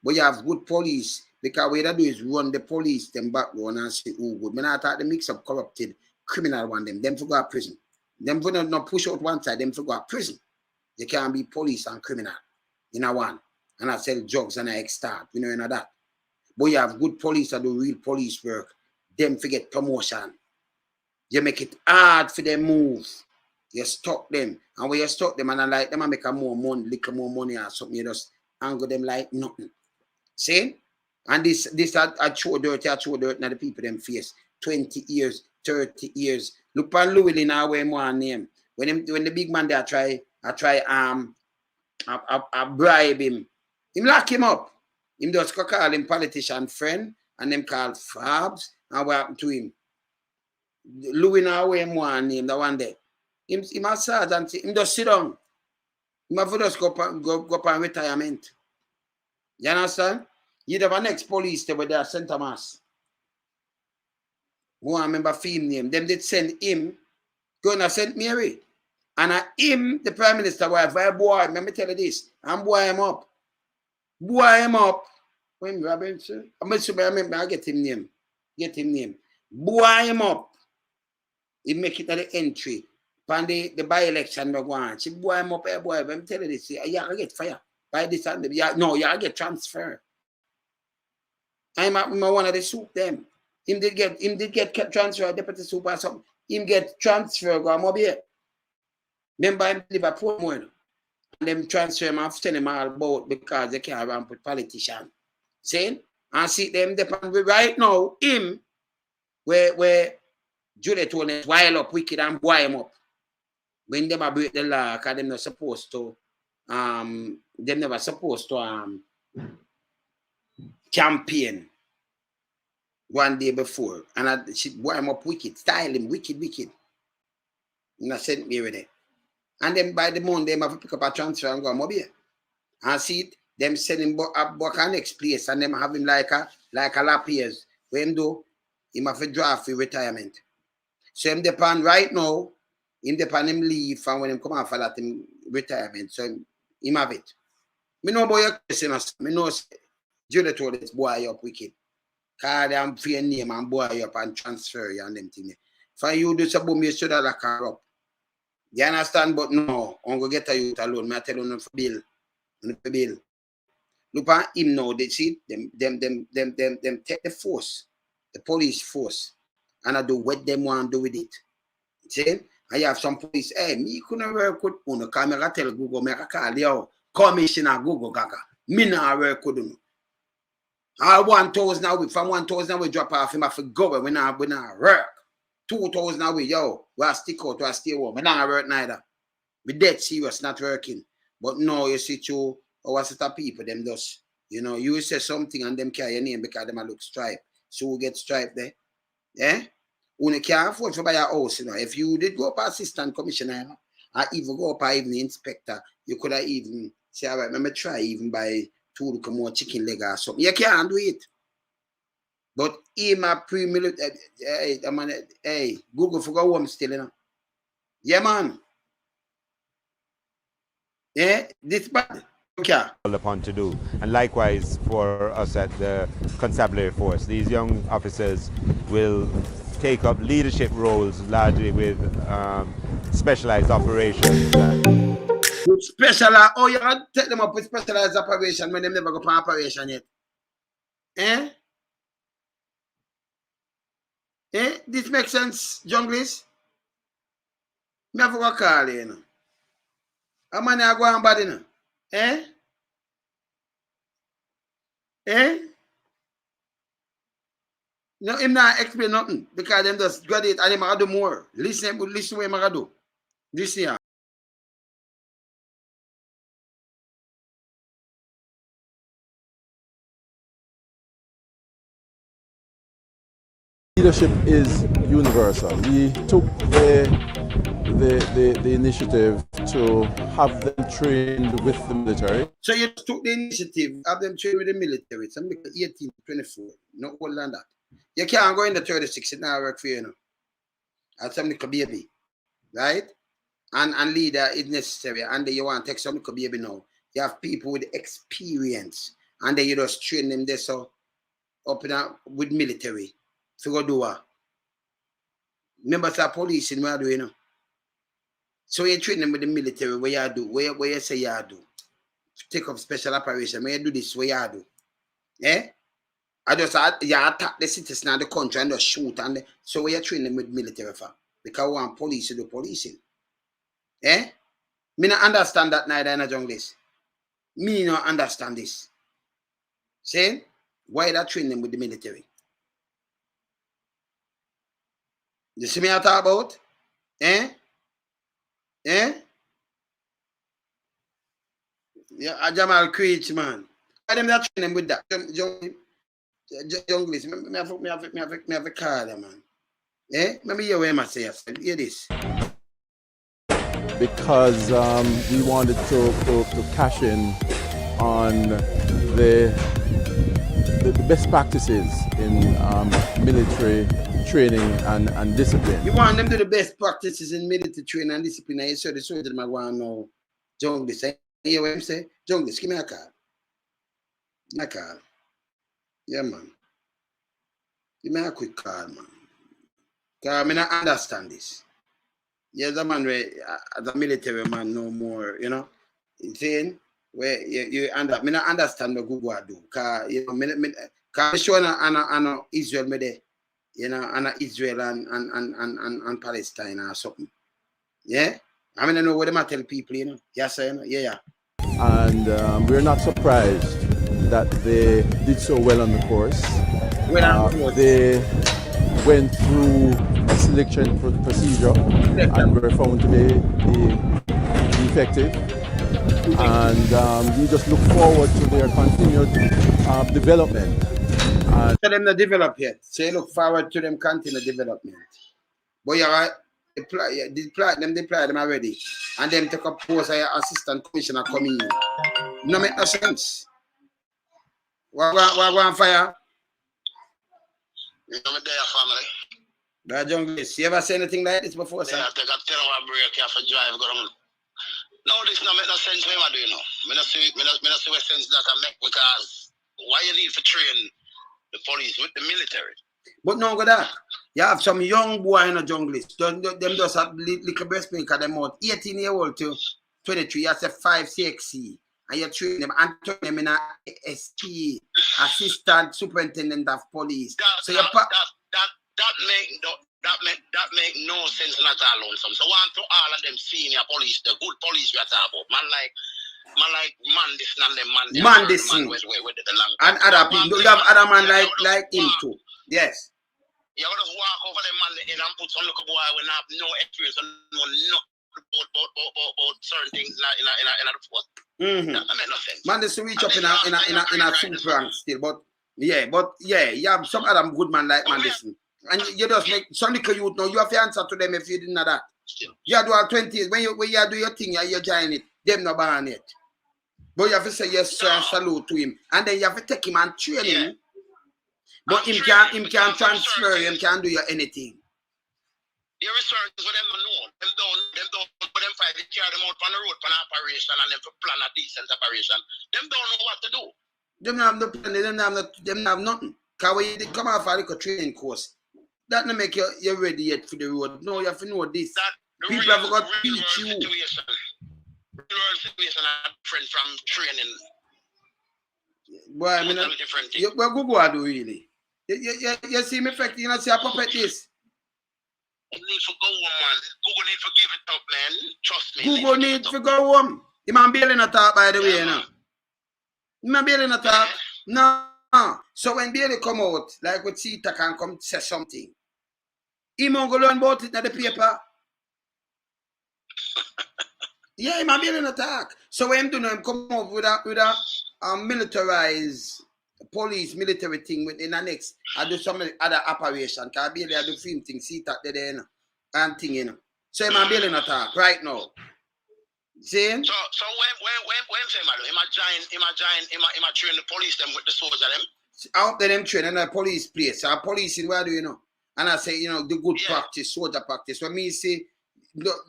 But you have good police. Because what they do is run the police, them background and say, oh good. When I thought the mix up corrupted criminal one them for go to prison. Them for not push out one side, them for go to prison. You can't be police and criminal in a one. And I sell drugs and I extort. You know that. But you have good police that do real police work. Them forget promotion. You make it hard for them move. You stop them. And when you stop them and I like them, I make a more money, little more money or something, you just angle them like nothing. See? And this I throw dirt in the people them face. 20 years, 30 years. Look at Louis in our way more name. When the big man there I bribe him. Him lock him up. Him just call him politician friend and them call Fabs and what happened to him. Louis in our way more name, the one day. Him a sergeant, him just sit down. Him have to just go on retirement. You understand? You have a next police there with their St. Thomas. Who I remember film name. Them did send him going to St. Mary. And him, the Prime Minister, wife, boy, let me tell you this. I'm boy him up. Boy him up. When Robinson, I get him name. Get him name. Boy him up. He make it at the entry. Pan the by-election go on. She boy him up, boy. Let me tell you this. Yeah, I get fired. By this and I get transfer. I'm one of the soup them. Him did get transfer, deputy soup or something. Him get transfer, go on here. Remember him live at Portmore. And them transfer him and send him all about because they can't run with politicians. See? And see them depend right now, him, where Juliet told him wild up wicked and boy him up. When them break the law, because them not supposed to them never supposed to campaign one day before. And she boy him up wicked, style him wicked. And I sent me with it. And then by the Monday, they have to pick up a transfer and go on mobile. And see it, them send him back to next place and them have him like a lap years. When do him have to draft for retirement. So him depend right now, him depend him leave and when him come out for that him retirement. So him have it. Me know boy you're question us. Me know Julie told this boy up wicked. Cause I'm free name and boy up and transfer you and them thing. For you do something you should have like up. You understand? But no, I'm going to get a youth alone. I tell you for bill. Look at him now. They see them take the force, the police force, and I do what them want to do with it. See? I have some police. Hey, me couldn't work with uno. Because I tell Google, I call you Commissioner Gugu Gaga. Me not work with uno. All 1,000 now, from 1,000 we drop off him I go. We not work. 2,000 away, yo, we are stick out, we are stay home. We don't work neither. We dead serious, not working. But no, you see, our set of people, them just, you say something and them carry your name because them look stripe. So we get stripe there. Yeah? You can't afford to buy a house, If you did go up assistant commissioner, or even go up even inspector, you could have even say, all right, let me try even buy 2 more chicken leg or something. You can't do it. But him a pre-military, hey, Google forgot home still, Yeah, man. Yeah, this bad. Okay. Upon to do, and likewise for us at the constabulary force. These young officers will take up leadership roles largely with specialized operations. With oh, you can take them up with specialized operation when they never go for operation yet. Eh? Eh? This makes sense, junglist? Me have to call you, you know. How many are going bad, you know? Eh? Eh? No, him not explain nothing because them just graduate and him do more. Listen what him do. Listen here. Leadership is universal. We took the initiative to have them trained with the military. So you took the initiative, have them trained with the military. Some make 18, 24, not older than that. You can't go in the 36, it now work for you, you know. As some little baby, right? And leader is necessary. And then you want to take some little baby now. You have people with experience. And then you just train them there so up in with military. So go do what? Members of police in what do you know? So you train them with the military, what you do, where you say you do. Take up special operation, when you do this, what you do. Eh? I just you attack the citizen of the country and just shoot and so we are training them with military for because we want police to do policing. Eh? Me not understand that neither in a junglist. Me not understand this. See? Why they train them with the military? You see me I talk about? Eh? Eh? Yeah, a Jamal Creech, man. Why them not train them with that? Junglist, me have a call them, man. Eh? Let me hear what I say. Hear this. Because we wanted to cash in on the best practices in military training and discipline. You want them to do the best practices in military training and discipline, and you saw the soldier them want to know junglist. You hear what I'm saying? Junglist, give me a call. A call. Yeah, man. Give me a quick call, man. Because I don't understand this. Yes, a man where as a military man no more, you know. You saying where you I don't understand what Google do. Because you know, because sure I Israel me there, you know, and Israel and Palestine or something. Yeah? I mean I know what them tell people, you know. Yes, sir, you know? Yeah. And we're not surprised that they did so well on the course. They went through a selection procedure and were found to be effective. And we just look forward to their continued development. So them not develop yet. So you look forward to them continued development. But you're right. Deploy them already. And them take up post as assistant commissioner coming in. No make no sense. What on fire? You know me there, family. That junglist. You ever say anything like this before, sir? Yeah, take a 10-hour break here for drive. No, this no make no sense for him, I do, you know. Me not see what sense that I make because why you need to train the police with the military? But no go that. You have some young boy in a junglist. Them just have little breast milk at them out. 18-year-old to 23, you say 5 CXC. And you train them and turn them in a ASP, assistant superintendent of police. That make no sense not all on some. So want to all of them senior police, the good police we are talking about. Man Mandison and them Mandison. And other people. You have other man like him too. Yes. You just walk over them man in and put some little boy when have no experience and know nothing about certain things in the force. Mm-hmm. That make no sense. Man, this reach up in a super rank still, but yeah, you have some other good man like Mandison. And you just make some little youth now, you have to answer to them if you didn't know that. You do our 20s, when you do your thing, you join it, them no ban it. But you have to say yes, sir, and salute to him. And then you have to take him and train him. But him can't transfer, him can't do you anything. There is certain for them to know. Them don't for them fight, they carry them out on the road for an operation and them for plan a decent operation. Them don't know what to do. Them have no plan, them have nothing. Because when you come off a little training course, that don't make you ready yet for the road. No, you have to know this. People have got to teach you. Real world situation are different from training. Boy, I mean, Totally different thing. what Google do really? You see me effect, you know, see a puppet this. It need to go home, man. Google need to give it up, man. Trust me. Google need to go home. You man Bailey not talk, by the way, you know. You man Bailey not talk. No. So when Bailey come out, like with Sita can come say something, he won't go learn about it in the paper. Yeah, he man Bailey not talk. So when him do know, him come up with a militarized police military thing within the next. I do some other operation. Because Bailey I do film thing, Sita there, you know, and thing, you know. So he man Bailey not talk right now. See? So when say man, him a train the police them with the soldier them. Out there them train in a police place. So police in where do you know? And I say, you know, the good practice, soldier practice. When me say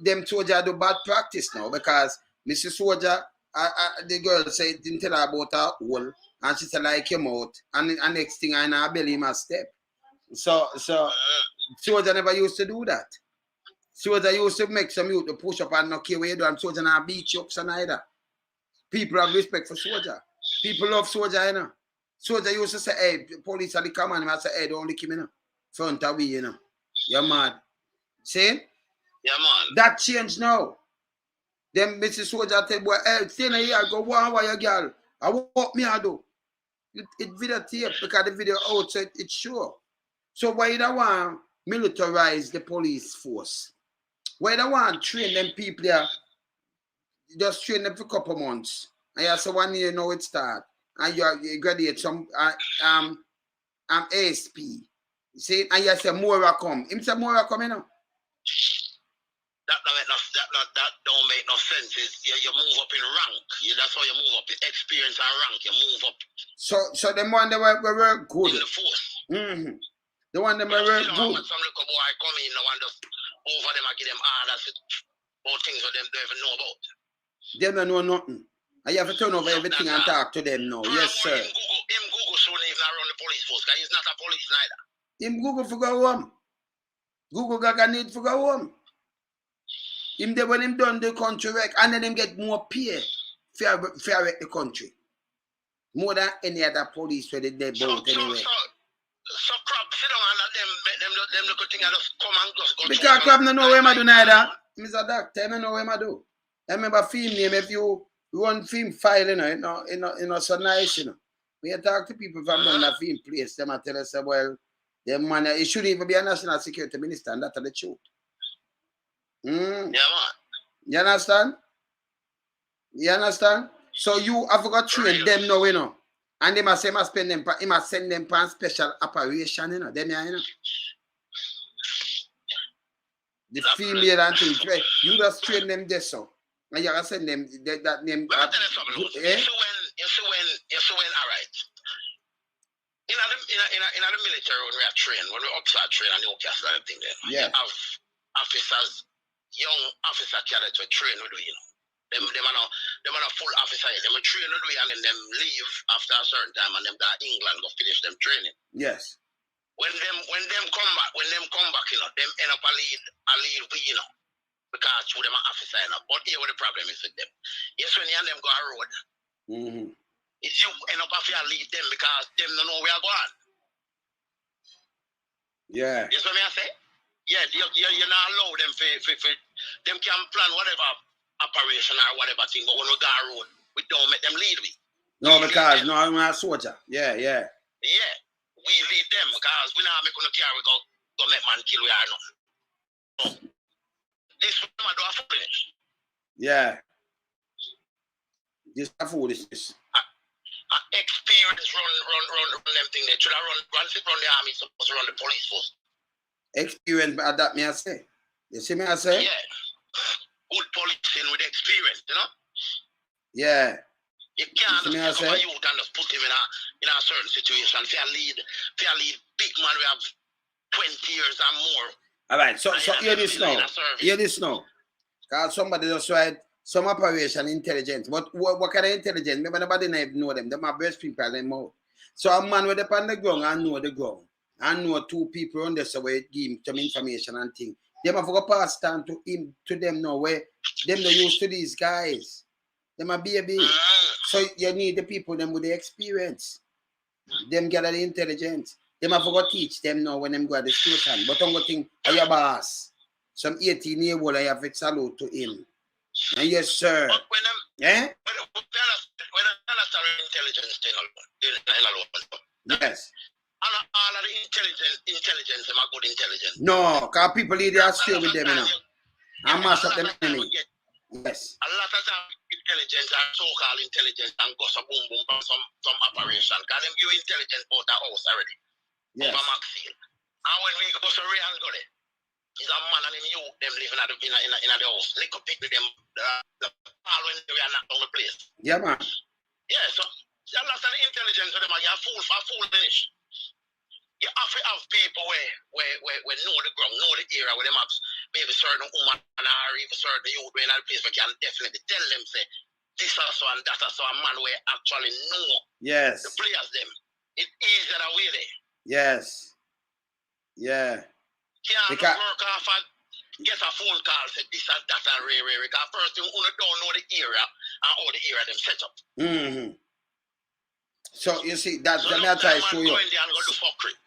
them soldier do bad practice now because Mr. Soldier, the girl say didn't tell her about her hole and she said like him out and next thing I know belly must step. So soldier never used to do that. Soldier used to make some youth to push up and not care where you do and soldier not beat you up so neither. People have respect for soldier. People love soldier, you know. Soldier used to say, hey, police are the command. I say, hey, don't lick him, you know. Front of we, you know. You're mad. See? Yeah, man. That changed now. Then Mr. Soldier tell boy, hey, stay here, go one wire girl. I what me I do. It video tape because the video outside it's sure. So why you don't want militarize the police force? Why you don't want train them people there? Just train them for a couple months. And you say 1 year now it start. And you graduate some ASP. You see? And you say more will come. Him say more will come, you know. That don't make no sense. You move up in rank. That's how you move up. Experience and rank. You move up. So the one that were good. In the force. Mm-hmm. The one that were good. Some little boy come in now and just over them and give them orders about things that them don't even know about. They don't know nothing. And you have to turn over everything and talk to them now. Yes, sir. Him Google soon even around the police force because he's not a police neither. Him Google for go home. Gugu Gaga need for go home. Him there when him done the country wreck and then him get more pay fair wreck the country. More than any other police where they boat anyway. So crap sit down and them little thing and just come and just go. Because crap no know where I do neither. Mr. Doctor, I don't know where I do. I remember film name if you run film file, you know, so nice, you know. We talk to people from down the film place, them and tell us, well, them man, it should even be a national security minister, and that's the truth. Yeah, man. You understand? You understand? So you have got to train them now, you know. And they must say, he must send them for special operation, you know. Them, you know. The female and things, right? You just train them there, so. And you can send them that name. But I'll tell you something. You see when, all right. In the military, when we are trained, when we upstart train and the orchestra and thing there, you have officers, young officer cadets who train with you know. Them are not full officer yet. Them are train with you and then them leave after a certain time and them go to England go finish them training. Yes. When them come back, you know, them end up a lead with, you know, because who them are officer, you know. But here what the problem is with them. Yes, when you and them go a road, it's you end up having to lead them because them don't know where you're going. Yeah. You see what I say? Yeah, you're not allow them for them can plan whatever operation or whatever thing, but when we go a road, we don't make them lead we. No, because no, I'm a soldier. Yeah. Yeah. We lead them because we not make no care we go make man kill we or nothing. So, this man do a foolishness. Yeah. This a foolishness. Experience run them thing there. Should I run the army, supposed to run the police force. Experience, but that me I say. You see me I say? Yeah. Good policing with experience, you know? Yeah. You can't just pick up a youth and just put him in a certain situation. If you lead big man, we have 20 years and more. All right, so hear this now. Hear this now. Because somebody just write, some operation intelligence. But what kind of intelligence? Remember, nobody know them. Them are best people in them out. So a man with up on the ground and know the ground. And know two people on the way give him some information and things. Them have to pass down to him, to them now, where them not used to these guys. Them are baby. So you need the people them with the experience. Them gather the intelligence. Them have to teach them now when them go at the station. But don't go think, are your boss? Some 18-year-old, I have to salute to him. And yes, sir. But when them, eh? when understand intelligence thing alone. Yes. And all of the intelligence, them are good intelligence. No, because people lead their stay with them, you know. And mash up them enemy. Yes. A lot of time intelligence and so-called intelligence and go some boom boom from some operation. Because them give intelligence about the house already. Yes. Over Maxfield. And when we go to Real go there, is a man and him youth them living in the house. They could pick with them the all when we are not on the place. Yeah, man. Yeah, so a lot of the intelligence of them are full finish. You have to have people where know the ground, know the area, where them have maybe certain woman or even certain youth where in a place where can definitely tell them say this or so and that or so a man where actually know Yes. the players them. It's easier that way there. Yes. Yeah. Can't Because work off and get a phone call say this and that and rare. Because first thing you don't know the area and how the area them set up. Mm-hmm. So you see that's So the matter I show you.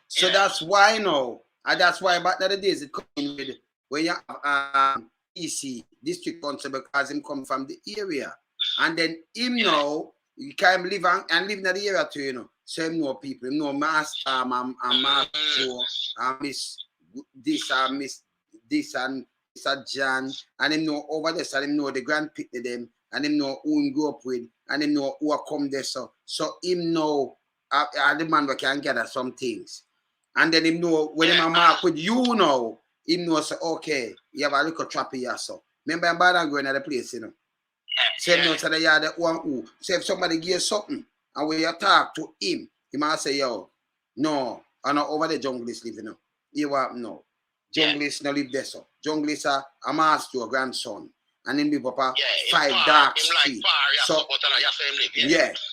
So yeah. that's why now, and that's why back in the days it coming with when you have DC district council because him come from the area, and then him now you can live and live in the area too, you know. So him know people, him know master and master and miss this and miss this and Mr. John, and him know over there, so him know the grand pick them, and him know who him grew up with, and him know who come there. So him know the man we can gather some things. And then him know when him mark with you now, him know say, okay, you have a little trap here, so. Remember I'm bad and going at the place, you know. So him know say you are the one who. So if somebody gives something, and when you talk to him, he might say, yo, no, I'm not over the junglist living now. You want no. Junglist no live there, so. Junglist a master your grandson. And him live up a 5 dark street. So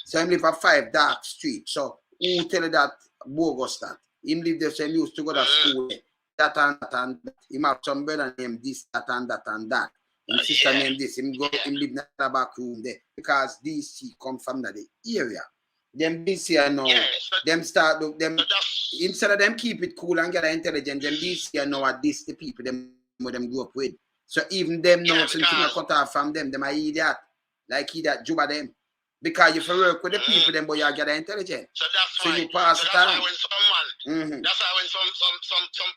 so him live a 5 dark street. So who tell you that bogus that? Him live there, so him used to go to school there. That and that. Him have some brother named this, that and that and that. His sister named this. Him live in the back room there. Because DC come from the area. Them DC now, them start them instead of them keep it cool and get intelligent, them DC know at this the people them grew up with. So even them know something cut off from them, them are idiot. Like idiot juba them. Because if you work with the people, then boy you get intelligent. So that's so why you pass that's why when someone that's why when some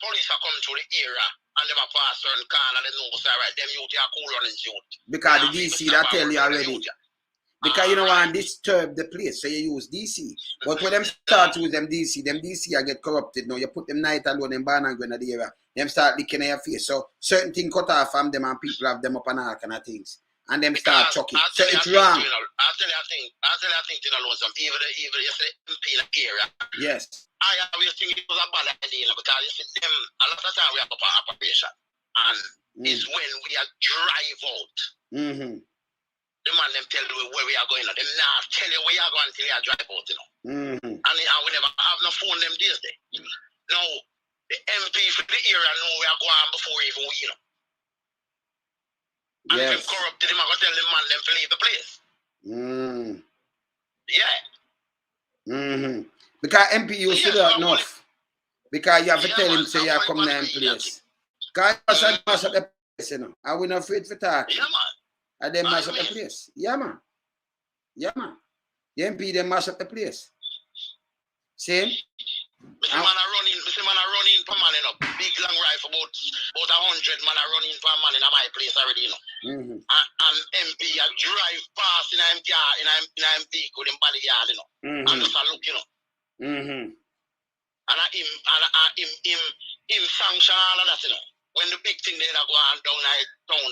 police are coming to the area and they pass certain car and they know say right, them youth are cool running youth. Because the DC that tell you already. Because you don't want to disturb the place, so you use DC. But when them start to use them DC I get corrupted now. You put them night alone in Barn and go in the area, them start licking in your face. So certain things cut off from them and people have them up and all kind of things. And them start chucking. So it's wrong. I'll tell you a thing, you know, some even you say MP in the area. Yes. I always think it was a bad idea because you see them a lot of time we have a operation. And it's when we are drive out. The man them tell you where we are going. Them now tell you where you are going until you are drive out, you know. And we never have no phone them days there. Now, the MP for the area know we are going before even we, you know. And if them corrupted him, I'm going to tell the man them to leave the place. Yeah. Because MP used to do that enough. Because you have to tell him say you are coming to the place. Because I must at the place, you know. I will not afraid for talking. Yeah, man. And they mash up the place. Yeah, man. Yeah, man. The MP, they mash up the place. See? Mr. Man are running for man, you know. Big long rifle, about 100 man are running for man in my place already, you know. And MP a drive past in a car, in a vehicle in bodyguard, you know. And just a look, you know. And him sanction all of that, you know. When the big thing there go on down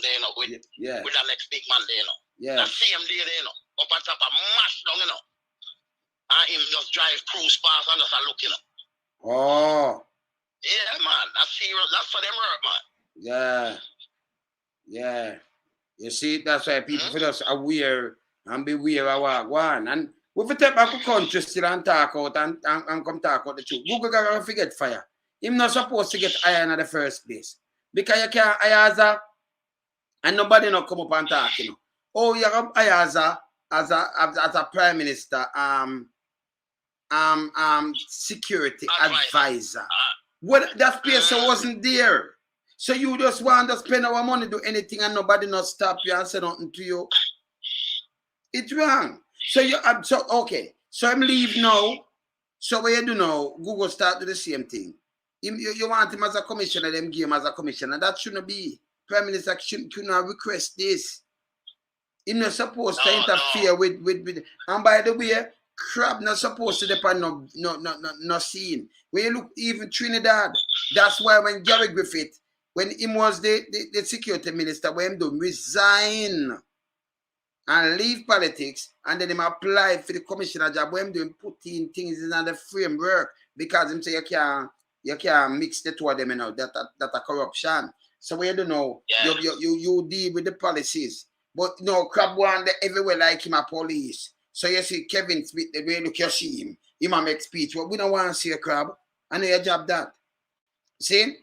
there, you know, with the next big man there, you know. The same day there, you know. Up on top of mash down, you know. And him just drive cruise past and just a look, you know. Oh. Yeah, man. That's serious. That's for them work, man. You see, that's why people feel us aware and beware of what one. And we fi take back the country still and talk out and come talk out the truth. Gugu Gaga forget fire. Him not supposed to get higher in the first place. Because you can't hire and nobody not come up and talk, you know. Oh, you have hire as a prime minister, security advisor. Well, that space wasn't there. So you just want to spend our money, do anything, and nobody not stop you and say nothing to you. It's wrong. So you okay. So I'm leave now. So what you do now, Google start do the same thing. You want him as a commissioner, them give him as a commissioner. That shouldn't be. Prime Minister shouldn't request this. He's not supposed to interfere with and by the way, crab not supposed to depend no scene. When you look even Trinidad, that's why when Gary Griffith, when he was the security minister, when him resign and leave politics, and then him apply for the commissioner job, when him doing putting things in the framework, because him say you can't mix the two of them, you know, that a corruption. So we don't know, you deal with the policies. But no, crab one everywhere like him a police. So you see Kevin Smith, the way look you see him, he might make speech. But we don't want to see a crab. I know your job that. See?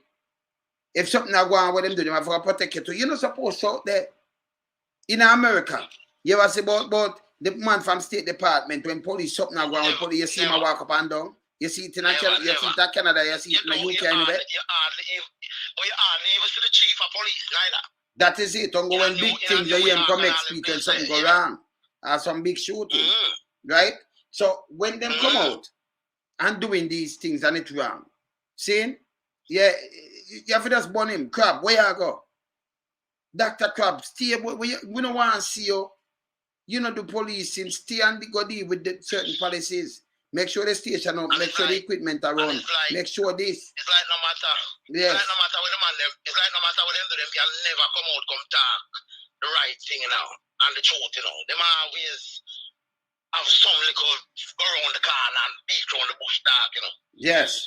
If something I go on with them do, them have to protect you too. You're not supposed to out there. In America, you ever see about the man from State Department when police something I go on with police, you see him walk up and down. You see it in Canada, you see it in Canada, you see it in the UK anyway. You hardly even see the chief of police either. That is it. Don't go when big things, you hear him come make speech and something go wrong. Or some big shooting. Right? So when them come out and doing these things and it's wrong, see? Yeah, you have to just burn him. Crab, where you go? Dr. Crab, stay. We don't want to see you. You know the policing, stay and go deal with the certain policies. Make sure the station up, make sure the equipment are run, make sure this. It's like no matter. Yes. It's like no matter what the man them, it's like no matter what them do, them can never come out, come talk the right thing, you know, and the truth, you know. Them always have some little go around the corner and beat around the bush talk, you know. Yes.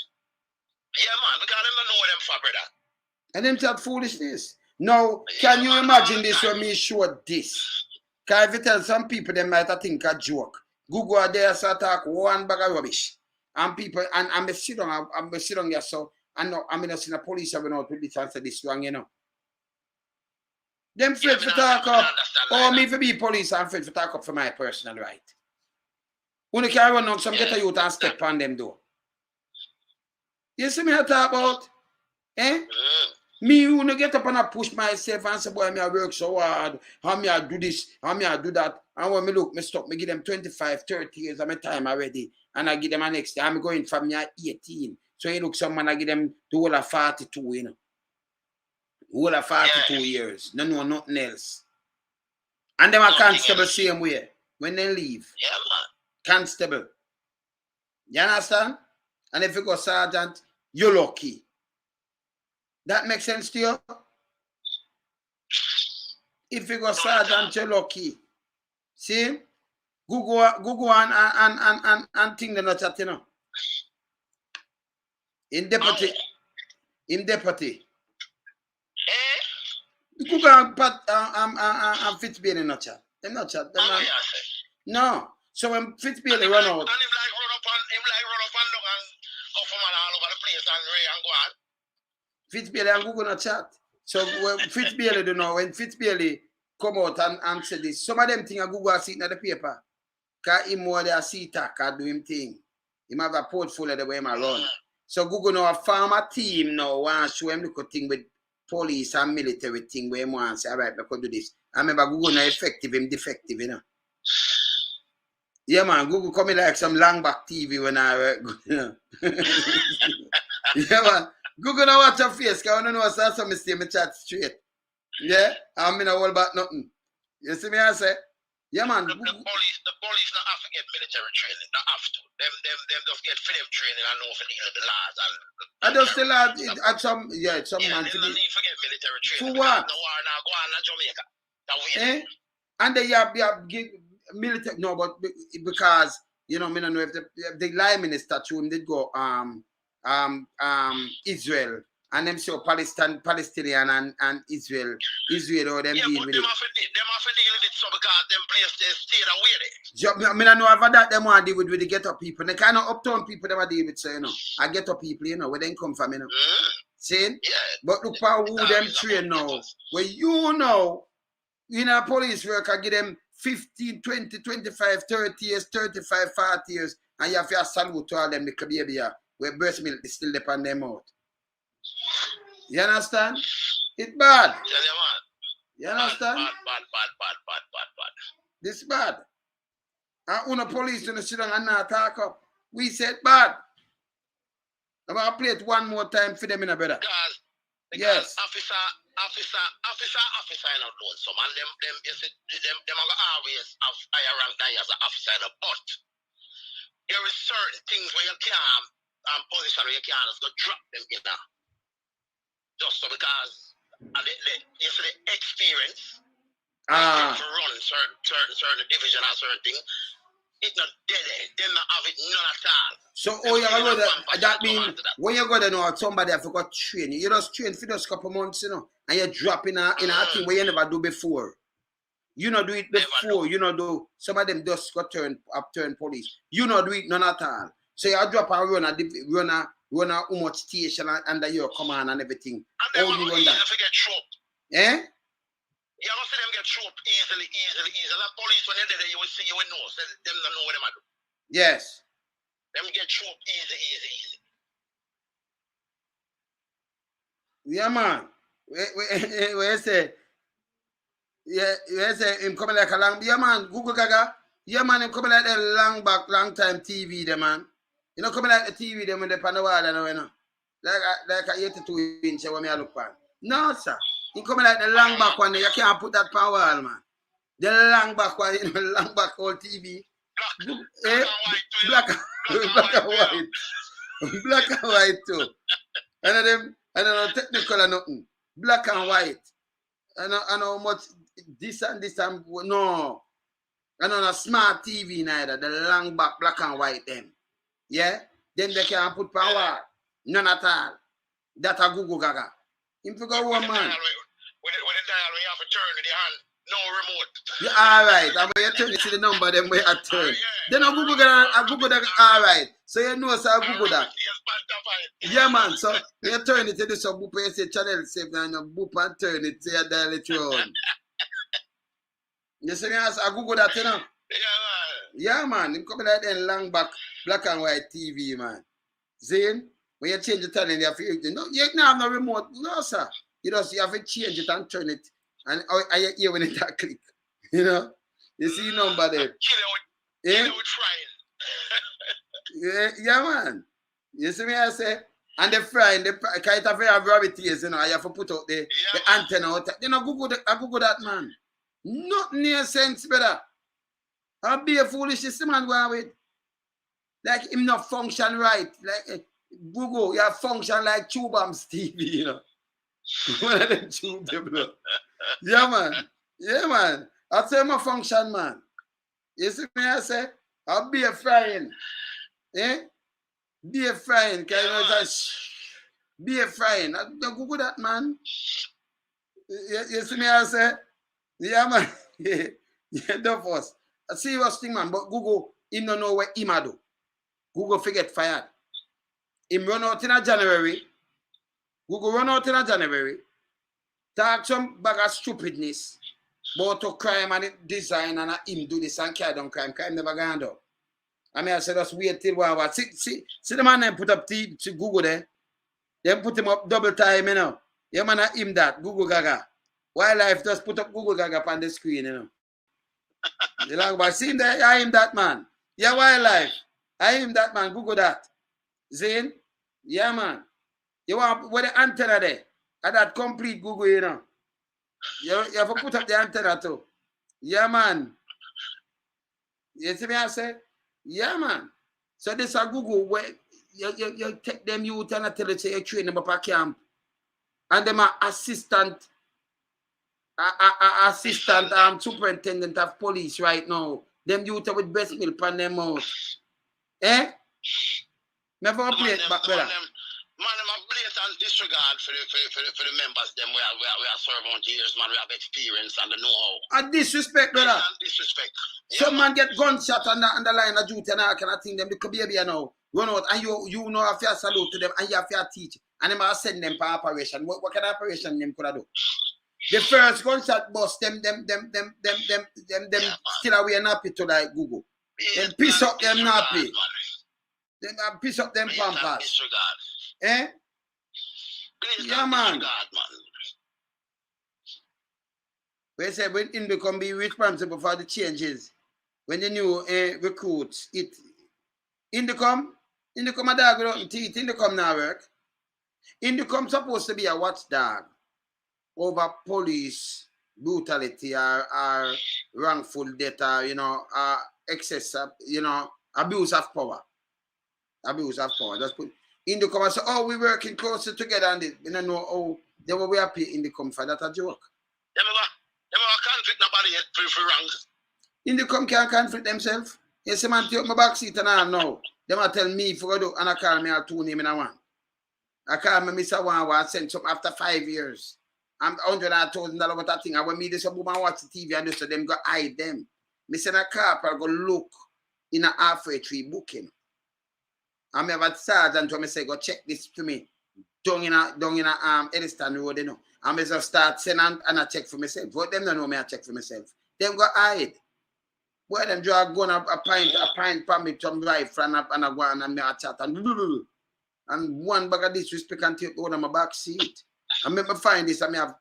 Yeah, man, because them don't know them for, brother. And them talk foolishness. Now, can you imagine this when me show this? Because if you tell some people, they might think a joke. Google are there, so talk one bag of rubbish. And people, and I'm sit down here, so I'm not seeing the police having out with this and say this wrong, you know. Them afraid to talk up. Oh, me for be police, I'm afraid to talk up for my personal right. When you can run out, some get a youth and step on them door. You see me I talk about? Eh? Me who no get up and I push myself and say, boy, me I work so hard, how me I do this, how me I do that. And when me look, me stop, me give them 25, 30 years of my time already. And I give them a next day. I'm going from me at 18. So you look, someone I give them the whole of 42, you know. Whole of 42 years. No know nothing else. And them are constable same way. When they leave. Yeah, man. Constable. You understand? And if you go sergeant, you're lucky. That makes sense to you? If you go sergeant, you're lucky. See? Google and think they're not chat, you know. In deputy. Google and Fitzbailey not chat. They're not chat. No. So when Fitzbailey run out. And him like run up and look and go for man all over the place and go on. Fitzbailey and Google not chat. So when Fitzbailey do know, when Fitzbailey come out and say this, some of them things Google are sitting at the paper. Because him more they see tack and do him thing. He have a portfolio the way him run. So Google now a farmer team now want to show him look a thing with police and military thing where him want to say, all right, I could do this. I remember Google not effective, him defective, you know. Yeah man, Google coming like some long back TV when I work. You know? Yeah man. Google now watch your face, because I don't know what's that, so I stay my chat straight. Yeah? I'm in a whole back nothing. You see me I say? Yeah man. The police not have to get military training, not have to. Them just get film training and know for the laws. I just tell her at some man to need to get military training. For what? No war now go on to Jamaica. Eh? And they have give military no, but because you know, I don't know if the lie minister tune did go Israel and them show Palestinian and Israel or them deal with it. Them have to deal with it so because them place they stay away there. I mean, I know about that them want to deal with the ghetto people. The kind of uptown people them deal with, so you know. I ghetto people, you know, where they come from, you know. See? Yeah. But look how who them train now. Where you know, a police worker give them 15, 20, 25, 30 years, 35, 40 years, and you have to salute to all them the baby where breast milk is still upon their mouth. You understand? It's bad. You understand? Bad. This bad. And when the police in the sit down and not talk up, we said bad. I'm going to play it one more time for them, brother. Because officer in a loan. Some and them you see them are always have higher rank than you as an officer in a but there is certain things where you can't position where you can't just go drop them in there. Just so because you see the experience to run certain division and certain things. It's not dead. They don't have it none at all. So, that means when you go there now, somebody have got train you just train for just a couple months, you know, and you drop in a thing where you never do before. You not do it before, you know, do some of them just got turn police. You not do it none at all. So you drop and run a much station under your command and everything. And how you run that? Get choked. Eh? You don't see them get choked easily. And police, when they're there, you will see, you will know. So them don't know what them do. Yes. Them get choked easy. Yeah, man. Where say? Yeah, where say him coming like a long. Yeah, man. Gugu Gaga. Yeah, man. Him coming like a long time TV, there, man. You know, coming like the TV, them when they pan the wall, you know. Like a 82-inch when me look pan. No, sir. He coming like the long back one, you can't put that power wall, man. The long back one, you know, long back old TV. Black and white. Black and white too. I don't know technical or nothing. Black and white. I know how much this and no. I know a smart TV neither. The long back black and white them. Yeah? Then they can't put power. None at all. That a Gugu Gaga. Him to go one man. With the dial, we have to turn in the hand. No remote. Yeah, all right. And when you turn it to the number, then we have to turn. Then I Google that. All right. So you know, so I Google that. Yeah, man. So you turn it to the sub boop, you say channel save, and you boop and turn it, so you dial it on. You see me? I Google that, you know? Yeah, man. You come like that long back, black and white TV, man. See? When you change the channel, you have to, you don't have no remote. No, sir. You have to change it and turn it. And I hear when it click. You know? You see number there. Yeah? Yeah, man. You see me, I say? And the frying, because it's a very gravity, you know, you have to put out the antenna out. You know, Google that, man. Not near sense, brother. I'll be a foolish man going with. Like, him not function right. Like, Google, you have function like Chubam's TV, you know. One of them tube them, you know. Yeah, man. Yeah, man. I say my function, man. You see me, I say? I'll be a frying. Eh? Be a frying. Can you know be a frying. Don't Google that, man. You see me, I say? Yeah, man. Yeah, don't force. I see what's thing, man. But Google, him don't know what him do. Google forget fired. Him run out in a January. Google run out in a January. Talk some bag of stupidness. About to crime and design and him do this and carry down crime. Crime never gone down. I mean, I said, just wait till 1 hour. See the man then put up to Google there. Then put him up double time, you know. Yeah, man, him that, Gugu Gaga. Wildlife just put up Gugu Gaga on the screen, you know. You like, but see him there, I am that man. Yeah, Wildlife. I am that man, Google that. Zane? Yeah, man. You want where the antenna there? And that complete Google, you know. You have to put up the antenna too. Yeah, man. You see me, I say? Yeah, man. So this is Google where you take them youth and I tell you, say you train them up at camp. And them are assistant superintendent of police right now. Them youth are with breast milk on them mouth. Eh? Never play it back, brother. Man, I'm a blatant disregard for the members. Them we are serving on years, man. We have experience and the know-how. A disrespect, brother. Blatant disrespect. Some man get gunshot on the line of duty and all kind of thing. Them the baby now run out and you know have to salute to them and you have to teach and them are send them for operation. What kind of operation them could do? The first gunshot bust them still away nappy to like Google. Then piss up them nappy. Then piss up them pampas. Eh? Yeah, man. We say when Indicom be responsible for the changes. When the new recruits, Indicom a dog without teeth, Indicom now work. Indicom supposed to be a watchdog over police brutality or wrongful death or, excess of, abuse of power. Abuse of power. Just put Indicom and say, oh, we working closer together and this. We don't know how they will be happy Indicom for that a joke. They never conflict nobody yet for wrong. Indicom can't conflict themselves. Yes, man, take my back seat and I know. They might tell me for do and I call me a two name in a one. I call me Mr. One send something after 5 years. I'm $100,000 about that thing. I want me this woman watch the TV and so them go hide them. Me send a car I go look in a halfway tree booking. I have a sergeant when me say go check this to me. Down in a Ediston Road, you know. I may just start sending and I check for myself. But them don't know me I check for myself. Them go hide. Boy, them drag gun a pint for me to drive and I go and me a chat and one bag of disrespect and take out of my back seat. I me find this and me have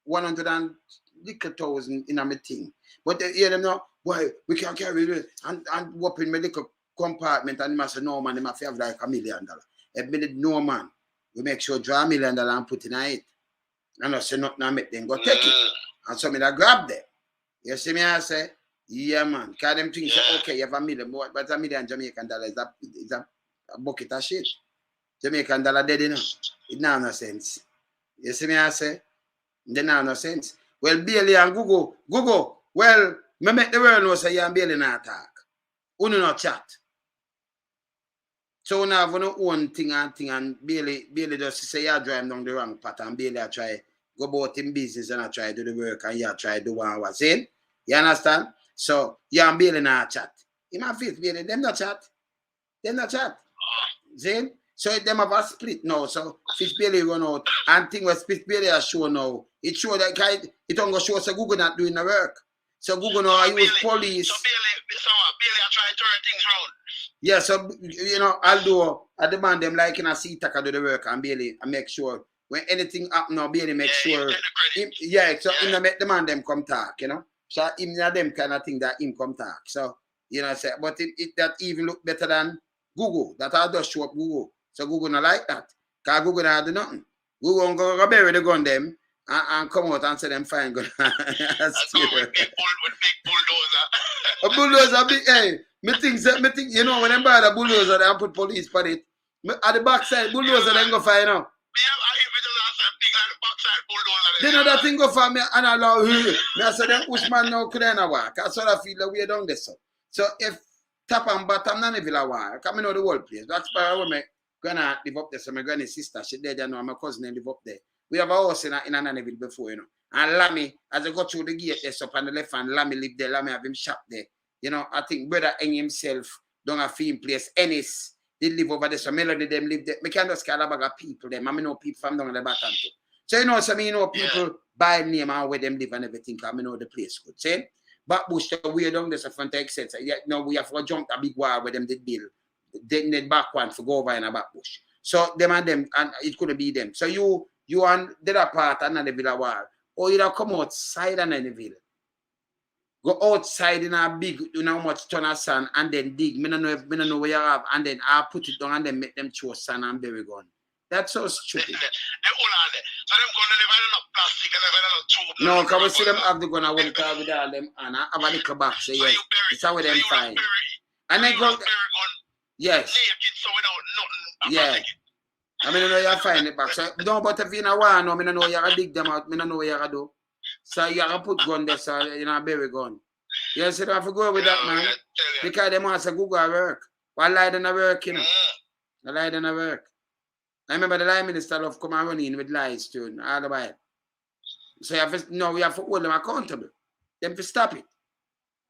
100,000 in my thing. But they hear them now, boy, we can carry it and whooping my little compartment and they say, no man, they must have like $1 million. If me did no man, we make sure draw $1 million and put in it. And I say nothing I make them go take it. And so me that grab them. You see me I say, yeah man. Because them things say, okay, you have $1 million, but $1 million Jamaican dollar is a bucket of shit. Jamaican dollar dead enough. It now no sense. You see me I say? It now no sense. Well, Bailey and Gugu, well, me make the world know say you and Bailey not talk. You not chat. So now have no own thing and Bailey just say you drive down the wrong path and Bailey try go about in business and I try do the work and you try do one was saying. You understand? So you and Bailey not chat. In my face, Bailey, them not chat. Them not chat. See? So them have a split now. So Fish Bailey run out and thing was Fish Bailey has shown now. It show that guy it don't go show so Google not doing the work. So Google now I use police. So Bailey I try to turn things around. Yeah, so although I demand them like in a seat I do the work and Bailey I make sure when anything happen now, Bailey make sure him make the man them come talk, So him them kind of thing that him come talk. So say but it that even look better than Google. That I just show up Google. So Google not like that. Because Google not do nothing. Google go bury the gun them and come out and say them fine gun. With big bulldozer. A bulldozer big me think when them buy the bulldozer they put police for it. At the backside bulldozer then go find out. Then that thing go for me and allow me. I said them push man now could not work. I sort of feel the way down there so. So if top and bottom none of it work, I know the whole place. That's why I my granny live up there. So my granny's sister, she dead and my cousin live up there. We have a house in Naneville before, And Lammy, as I go through the gate there, up on the left hand, Lammy live there, Lammy have him shop there. I think brother Eng himself don't have film place. Ennis, they live over there. So Melody them live there. I can't just call a bag of people them. I know people from down the bottom too. So people by name and where them live and everything, because I know the place good. See? Backbush, the way down there, so front exit. Now we have to jump a big wall where them did build. Then the back one for go over in a backbush. So them and it couldn't be them. So you on the other part and the villa wall. Or you come outside and the villa. Go outside in a big, much ton of sand and then dig. I don't know where you have, and then I put it down and then make them chew sand and bury gun. That's so stupid. No, because we see them have the gun and when car with all them and I have a little box. So yes, it's how them fine. And then go. Yes. Yeah. I mean, you find it back. So, no, but if you know why, no, I know you gotta dig them out. I know what you gotta do. So, you gotta put gun there, so, bury gun. You see, I have to go with that, man. Because them want to Google work. Why lie than a work, A lie than a work. I remember the line minister of come and run in with lies too, all the while. So you have to, now we have to hold them accountable. Them to stop it.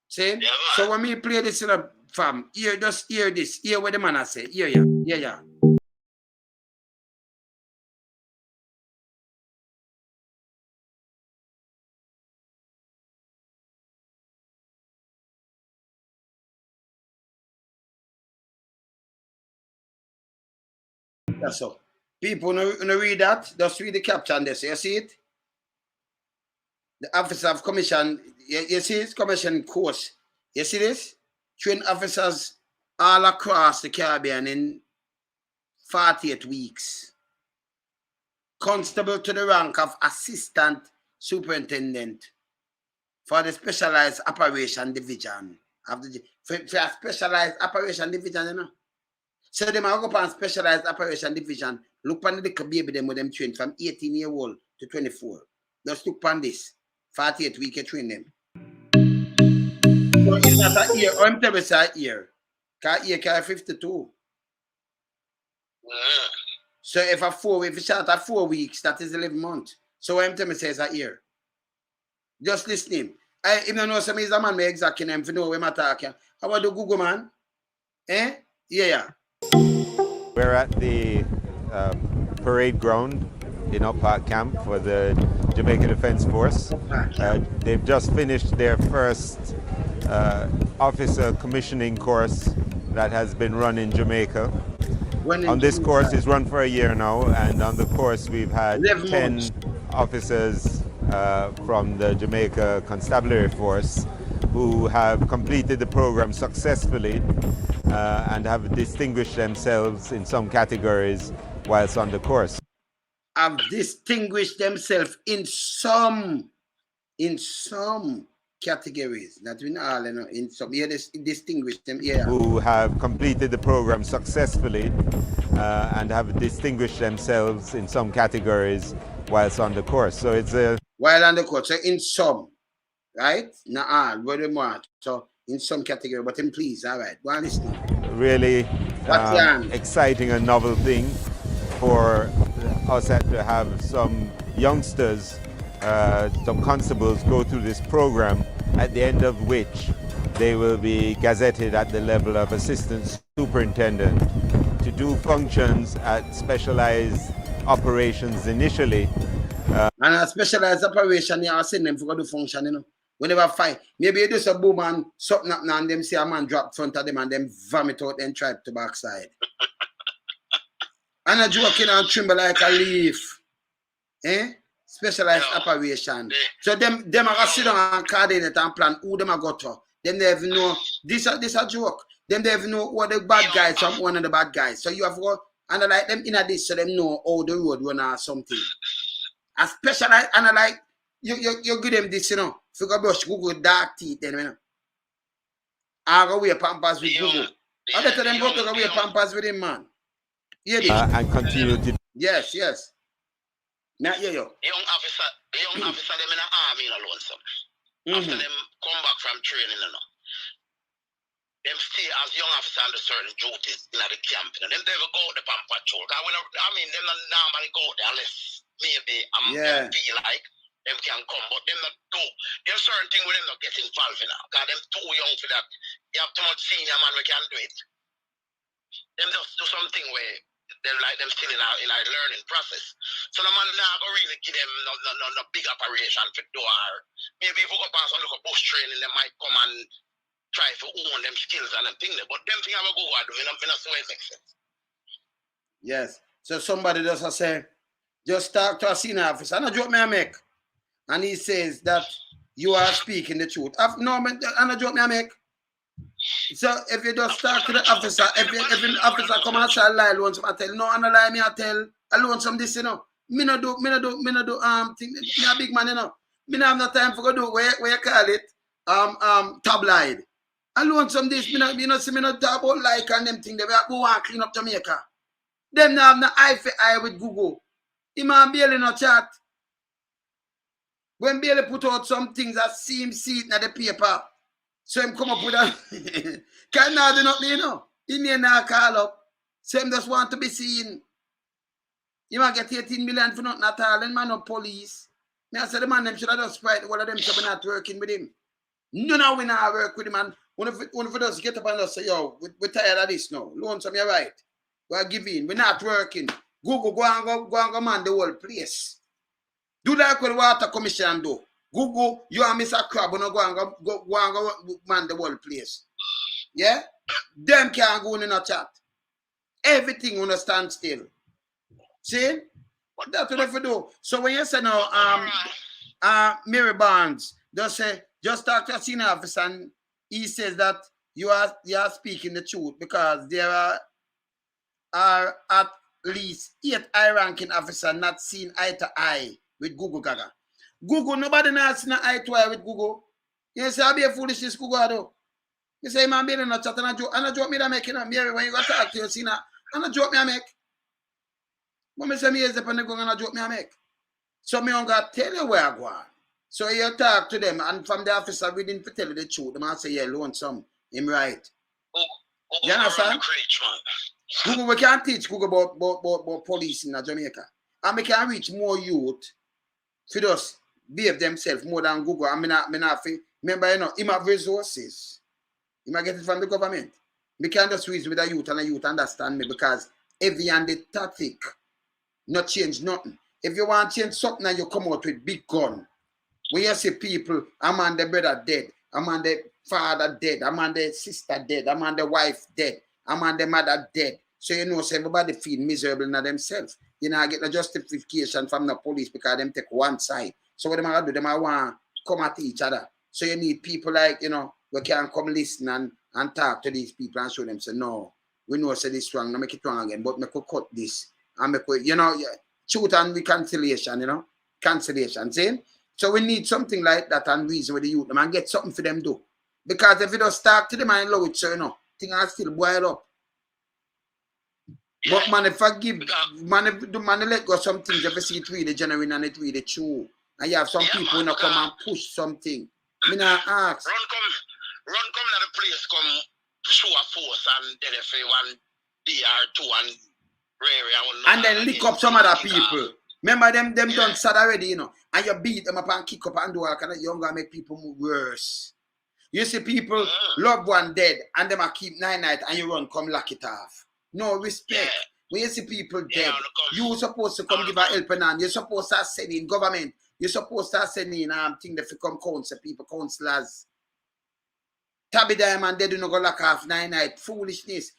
See? Yeah, So when me play this in a fam, just hear this. Hear what the man I say. Hear ya. Hear ya. That's all. People no read that. Just read the caption there. So you see it? The officer of commission, you see it? Commission course. You see this? Train officers all across the Caribbean in 48 weeks. Constable to the rank of assistant superintendent for the specialized operation division of the for a specialized operation division, you know. So they might go upon specialized operation division. Look on the little baby them with them train from 18-year-old to 24. Just look on this. 48 weeks you train them. So it's not a year. I'm telling you a year. Because year carry 52. So if you start at 4 weeks, that is 11 months. So I'm telling you says a year. Just listening. I even know some is a man me exactly name for know where I'm talking. How about the Google man? Eh? Yeah. We're at the parade ground in Park Camp for the Jamaica Defence Force. They've just finished their first officer commissioning course that has been run in Jamaica. On this course, it's run for a year now, and on the course we've had 10 officers from the Jamaica Constabulary Force who have completed the program successfully and have distinguished themselves in some categories whilst on the course. Have distinguished themselves in some categories. Not in all, you know, in some. Yeah, distinguished them. Yeah. Who have completed the program successfully and have distinguished themselves in some categories whilst on the course. So it's a while on the course. So in some, right? Not all. Very much. So in some category, but in please, all right. Go on, listen. Really exciting and novel thing for us to have some youngsters, some constables go through this program, at the end of which they will be gazetted at the level of assistant superintendent to do functions at specialized operations initially. And a specialized operation, you are sending them for do function, you know. Whenever fight, maybe you do some boom and something up now and them see a man drop front of them and them vomit out and try to backside. And a joking and tremble like a leaf. Eh? Specialized operation. So them are gonna sit down and coordinate and plan who them are got to. Them they even know this a joke. Them they even know what the bad guys from one of the bad guys. So you have to go analyze them in a this so them know how the road run or something. A specialized analyze you give them this, you know. If you go brush Google dark teeth then you know. I go wear pampers with Google. I better them go to wear pampers with him, man. Hear this? And continue to Yes. Now hear you. The young officer them in the army alone, so. After them come back from training, you know. Them stay as young officer under certain duties in the camp. You know. Them never go to the pump patrol. Them not normally go there unless maybe them feel like them can come, but them not do. There's certain things where them not get involved in now. Because them too young for that. You have too much senior man we can do it. Them just do something where them like them still in a learning process. So the man now go really give them no big operation for do or maybe if we go past some look bush training, they might come and try to own them skills and them thing there. But them thing I will go and do, you know so it makes sense. Yes. So somebody just say, just talk to a senior officer. And a joke me I make. And he says that you are speaking the truth. No, and a joke me I make. So if you just talk to the officer, if an officer come and say lie alone, I tell no, and a lie me I tell alone some this, you know. Me no do thing. Me a big man, you know. Me no have no time for go do where you call it tabloid. Alone some this, me no see me no talk about like and them thing. They will go and clean up Jamaica. Them now have no eye for eye with Google. He man barely no chat. When Bailey put out some things that seem see it in the paper. So him come up with that. Can't now do nothing, you know. He may not call up. So him just want to be seen. You might get 18 million for nothing at all, and man no police. Me I say the man them should have just fight all of them so we not working with him. No, we not work with him, man. One of us get up and just say, yo, we're tired of this now. Lonesome, you're right. We're giving. We're not working. Google, go and man the whole place. Do like what the water commission do. Google, you and Mr. Crab, go and man the whole place. Yeah? Them can't go in a chat. Everything on a stand still. See? That's what they do. So when you say now, Mary Barnes, just talk to a senior officer and he says that you are speaking the truth because there are at least 8 high-ranking officers not seen eye to eye with Gugu Gaga. Gugu, nobody not seen eye to eye with Gugu. You say, I'll be a foolishness, Gugu, though. You say, man, I'm not chatting, and I joke me that making a Mary when you go talk to your senior, and I joke me I make. When I say me is the pen, and I joke me I make. So me don't got to tell you where I go on. So you talk to them, and from the officer, we didn't tell you the truth. The man say, yeah, lonesome. Him right. You understand? Google, we can't teach Google about police in Jamaica. And we can reach more youth for us behave themselves more than Google. I mean, remember, you know, him have resources. He might get it from the government. We can't just reason with the youth and the youth understand me because every and the tactic not change nothing. If you want to change something and you come out with big gun, when you see people, I'm on the brother dead, I'm on the father dead, I'm on the sister dead, I'm on the wife dead, I'm on the mother dead. So you know, so everybody feel miserable in themselves. You know, I get the justification from the police because them take one side. So what them are do, them are want to come at each other. So you need people like, you know, we can come listen and talk to these people and show them, say, no, we know say this wrong, no make it wrong again, but we could cut this. And we could, you know, truth and reconciliation, you know, cancellation, see? So we need something like that and reason with the youth, and get something for them do. Because if you don't start to them and allow it, so you know, things are still boil up. Yeah. But man, if I give, man, let go some things, if you see it really genuine and it really true. And you have some people who come and push something. Me not ask. Run come to the place, come show a force and then if you want DR2 and Rary and then lick up some other people. Remember them done sad already, you know, and you beat them up and kick up and do all kind of younger make people move worse. You see people, loved one dead, and them a keep 9 nights and you run come lock it off. No respect. Yeah. When you see people dead, you supposed to come give a helping hand. You're supposed to send in government. You're supposed to send in thing that come counsel people, counselors. Tabby Diamond, they do not go lock off 9 nights. Foolishness.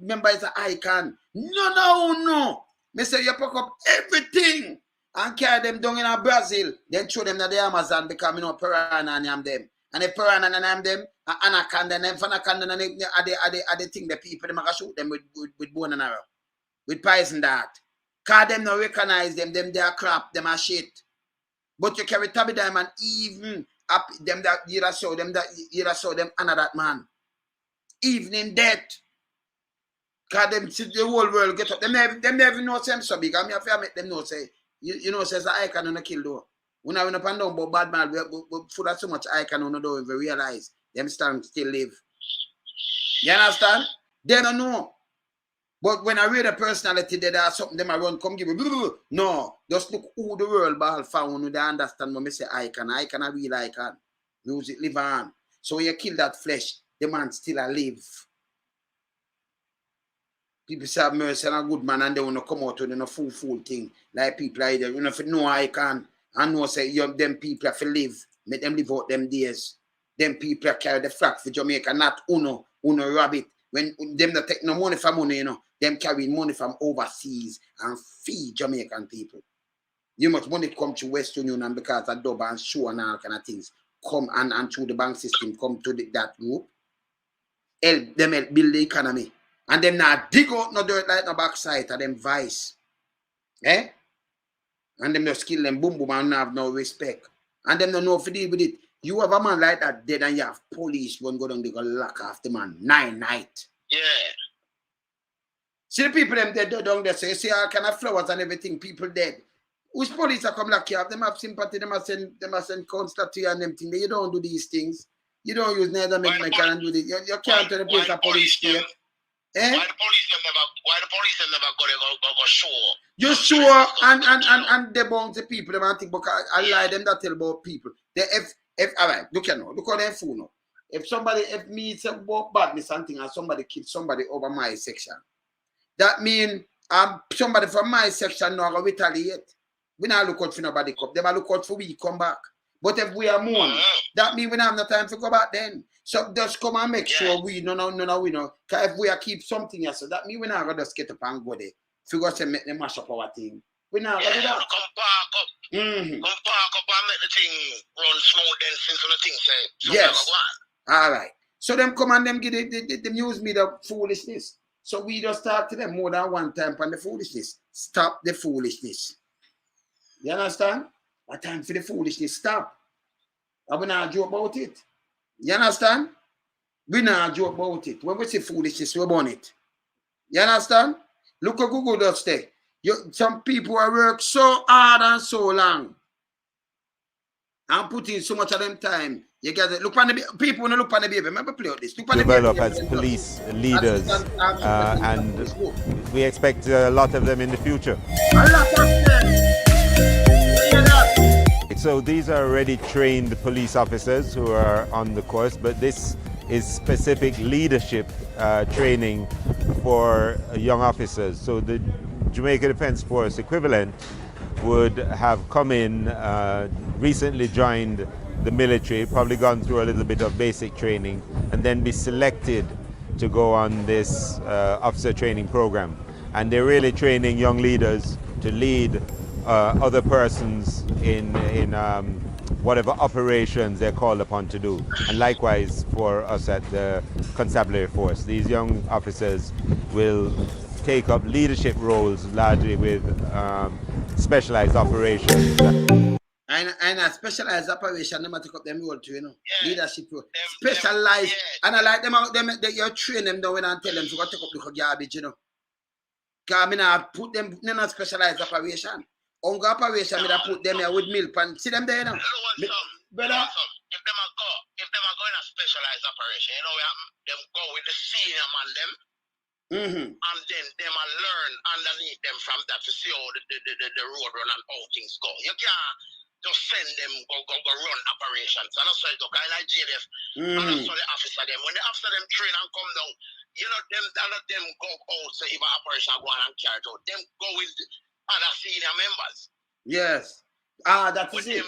Remember, it's an icon. No. Me say you pack up everything and carry them down in Brazil. Then throw them to the Amazon because you know piranha and name them. And the piranha and name them, anaconda and them anaconda and the thing the people them are shoot them with bone and arrow. With poison dart. Cause them no recognize them they are crap, them are shit. But you carry Tabby Diamond even up them that you saw them honor that man. Evening death. Cause them see the whole world get up. Them never know them so big. I mean if I make them know say you know says I cannot kill though. When I went up and down but bad man we full of so much I cannot know if we realize them stand still live. You understand? They don't know. But when I read a personality there are something them around come give me no, just look who the world ball found when they understand when I say I can a real icon. Music live on. So when you kill that flesh, the man still alive. People say have mercy and a good man and they want to come out with a fool thing. Like people like that. You know, if you know I can and know say them people have to live. Make them live out them days. Them people carry the flag for Jamaica, not uno rabbit. When them not take no money from money, you know, them carry money from overseas and feed Jamaican people. You much money come to Western Union because of dub and show and all kind of things. Come and through the bank system, come to that group. Help them build the economy. And them now dig out no dirt like no backside of them vice. Eh? And them just kill them boom and have no respect. And them don't know if to deal with it. You have a man like that dead and you have police when go down they go lock off the man 9 nights. Yeah. See the people them dead down there, so you see all kind of flowers and everything, people dead. Which police are come lock you up? Them have sympathy, them have send counselor to you and them things. You don't do these things. You don't use neither make and do this. You can't tell the place a police state. Why the police never go show? You sure and they bounce the people, them and think because I lie them that tell about people. They if all right, look at them fool now. If me say about badness and thing and somebody kill somebody over my section, that mean somebody from my section now go retaliate. We not look out for nobody cup. They might look out for we come back. But if we are mourning, that means we don't have no time to go back then. So just come and make sure we no. Because if we are keep something here, so that means we not gonna just get up and go there. Figure to make them mash up our thing. We not gonna do that. Come park up. Come park up and make the thing run smooth then since the thing say. Yes. All right. So them come and them give the news media foolishness. So we just talk to them more than one time on the foolishness. Stop the foolishness. You understand? A time for the foolishness. Stop. And we not joke about it. You understand? We not joke about it. When we say foolishness, we burn it. You understand? Look at Google does there. Some people have worked so hard and so long and put in so much of them time. You guys look on the people when look on the baby. Remember play out this. Develop as police leaders, and we expect a lot of them in the future. A lot of them. So these are already trained police officers who are on the course, but this is specific leadership training for young officers. So the Jamaica Defence Force equivalent would have come in, recently joined the military, probably gone through a little bit of basic training, and then be selected to go on this officer training program. And they're really training young leaders to lead other persons in whatever operations they're called upon to do. And likewise for us at the Constabulary Force. These young officers will take up leadership roles largely with specialized operations. And a specialized operation, they might take up them role too, you know. Leadership role. Specialized. And I like them you train them down and tell them to go take up the garbage, you know. Because I mean, I put them in a specialized operation. Ongo operation, I put them here with milk and see them there, you know. Brother. If them are go in a specialized operation, you know, them go with the senior man them. And then them are learn underneath them from that to see how the road run and how things go. You can't just send them go run operations. And that's why you kind of like JDF. And that's why the officer them. When the officer them train and come down, you know, them go out, so if an operation go on and carry it out, them go with other senior members. Yes. That is it.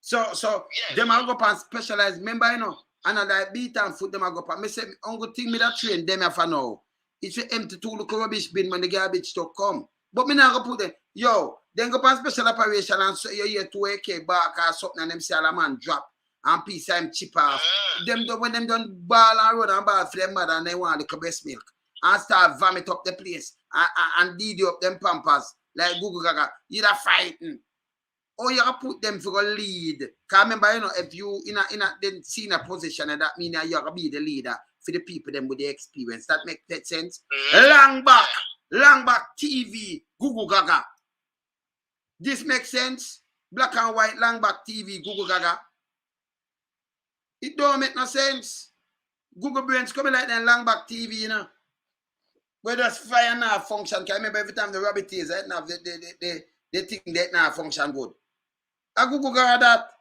So them are go up specialized member, you know. And I like beat and foot them I go up. I say, uncle thing me that train them here for now. It's an empty two look rubbish bin when the garbage to come. But me not go put them. Yo, then go on special operation and so you hear 2 AK back or something and them say a man drop and piece I'm chip off. When them done ball and run and ball for them mother and they want the breast milk. And start vomit up the place and lead you up them pampers like Gugu Gaga. You're fighting. Or you put them for a lead. Because remember, you know, if you in a senior position, that means you're going to be the leader for the people them with the experience. That makes that sense? Long back TV, Gugu Gaga. This makes sense? Black and white, long back TV, Gugu Gaga. It don't make no sense. Google brains coming like that long back TV, you know. Where does fire now function? Because I remember every time the rabbit is, right now, they think that now function good. I Google Gaga that.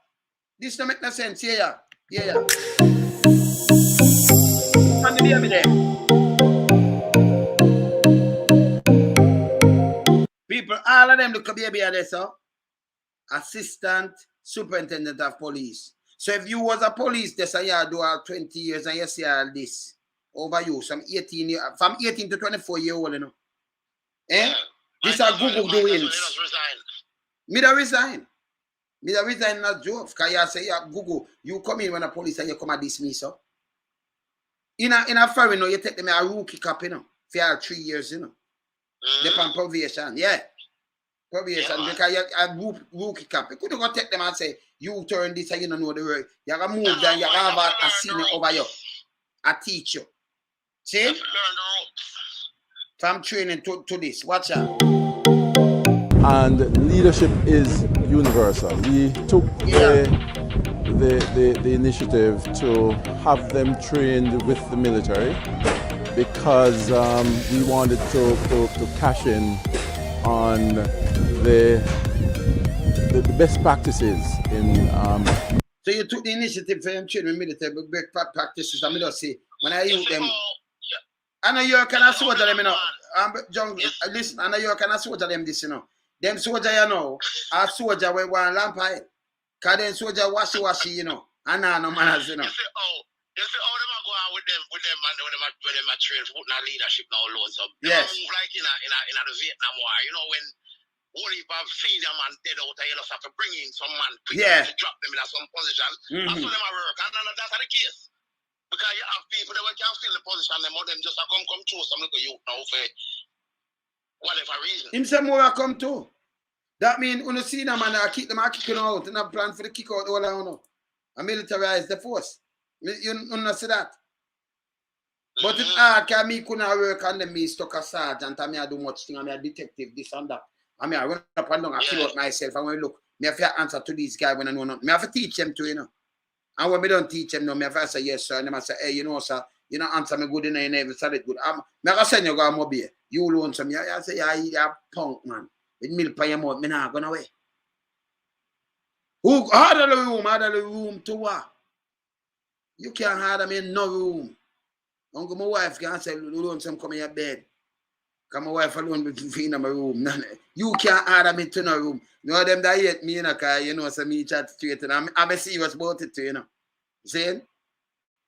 This don't make no sense. Yeah. And the baby there. People, all of them look at baby there, so. Assistant Superintendent of Police. So if you was a police, this a year do 20 years and you see all this over you, from 18 to 24 years old, you know. This are Google doings. Me da resign. Me da resign not joke. Because you say, yeah, Google, you come in when a police and you come and dismiss, so. In a foreign, you know, you take them a rookie cap, you know, for 3 years, you know. Depend probation, yeah. Probation, because you a rookie cap. You couldn't go take them and say, you turn this and you don't know the word. You have to move down, you have a senior over you. A teacher. See? From training to this. Watch out. And leadership is universal. We took the the initiative to have them trained with the military because we wanted to cash in on the best practices in. So you took the initiative for them training military with best practices. I mean, just say when I use them. I know you can soldier them, you know. John, listen, I know you can soldier them this, you know. Them soldier, you know, are soldier with one lamp high. Cause then soldier washy, you know. And now no manners, you know. You say, them are going with them are trained for putting leadership now alone. So yes. Move like in the Vietnam War, you know, when all heap of senior man dead out, you just have to bring in some man quick to drop them in some position. That's how them are work. And that's the case. Because you have people that can fill the position, them just come through some little youth now for whatever reason. Him say more come too. That means when you see them and I keep them kicking out and I plan for the kick out all around. I militarize the force. You not see that. But it's hard because me couldn't work on them, me stuck a sergeant and me I do much thing, I'm a detective, this and that. I mean I run up and down, I kill out myself and when look, me have to answer to these guys when I know nothing. Me have to teach them too, you know. And when me don't teach them, no, me have to say yes, sir. And them say, hey, you know, sir, you know, answer me good enough, you never said it good. I'm going to send you go mobile. You loan some, I say, yeah, you a punk, man. With milk by your mouth, me not going away. Who harder the room to what? You can't harder me in no room. Uncle, my wife can say, loan some come in your bed. Because my wife alone be in my room. You can't harder me to no room. You know them that hate me, you know, because you know, so me chat straight and I'm serious about it too, you know. Saying?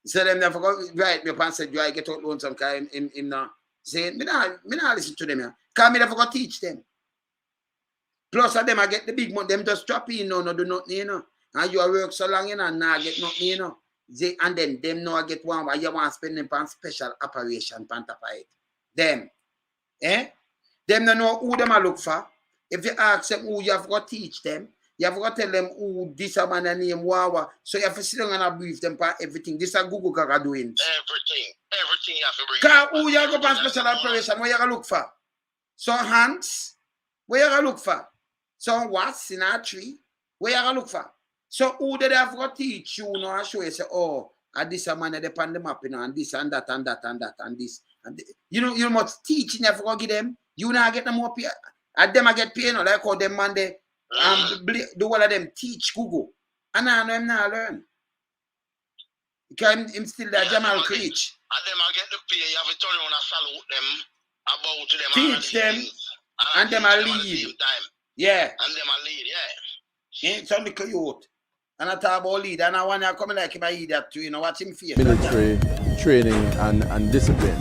So them never go right me up and say, do I get out loan some kind in now? Saying, me not listen to them, yeah. Because me never go teach them. Plus of them I get the big money, them just drop in, no do nothing, you know. And you work so long, you know, and now get nothing, you know. And then them know I get one where you want to spend them on special operation, pantapite. Them. Them don't know who them I look for. If you ask them who you have got to teach them, you have got to tell them who this a man name Wawa. So you have to sit down and brief them for everything. This is Gugu Gaga doing. Everything you have to bring. Because who you go for special operation, what you going to look for? Some hands, what you going to look for? Some what's in a tree, what you going to look for? So who they have got to teach you now and show you say, oh, and this a man at the map, you know, and this and that and that and that and this. And you know, you must teach, you never go give them. You now get them more pay. At them I get paid, you know, like how them man they do all of them teach Google. And now them now learn. Because him still there, Jamal Creech. And them I get the pay, you have to turn around and salute them about them. Teach them and them I lead. Yeah. And them I lead, yeah. It's only youth. And I talk about lead, and I want to come like him I eat that too, you know, watch him face. Military training and discipline.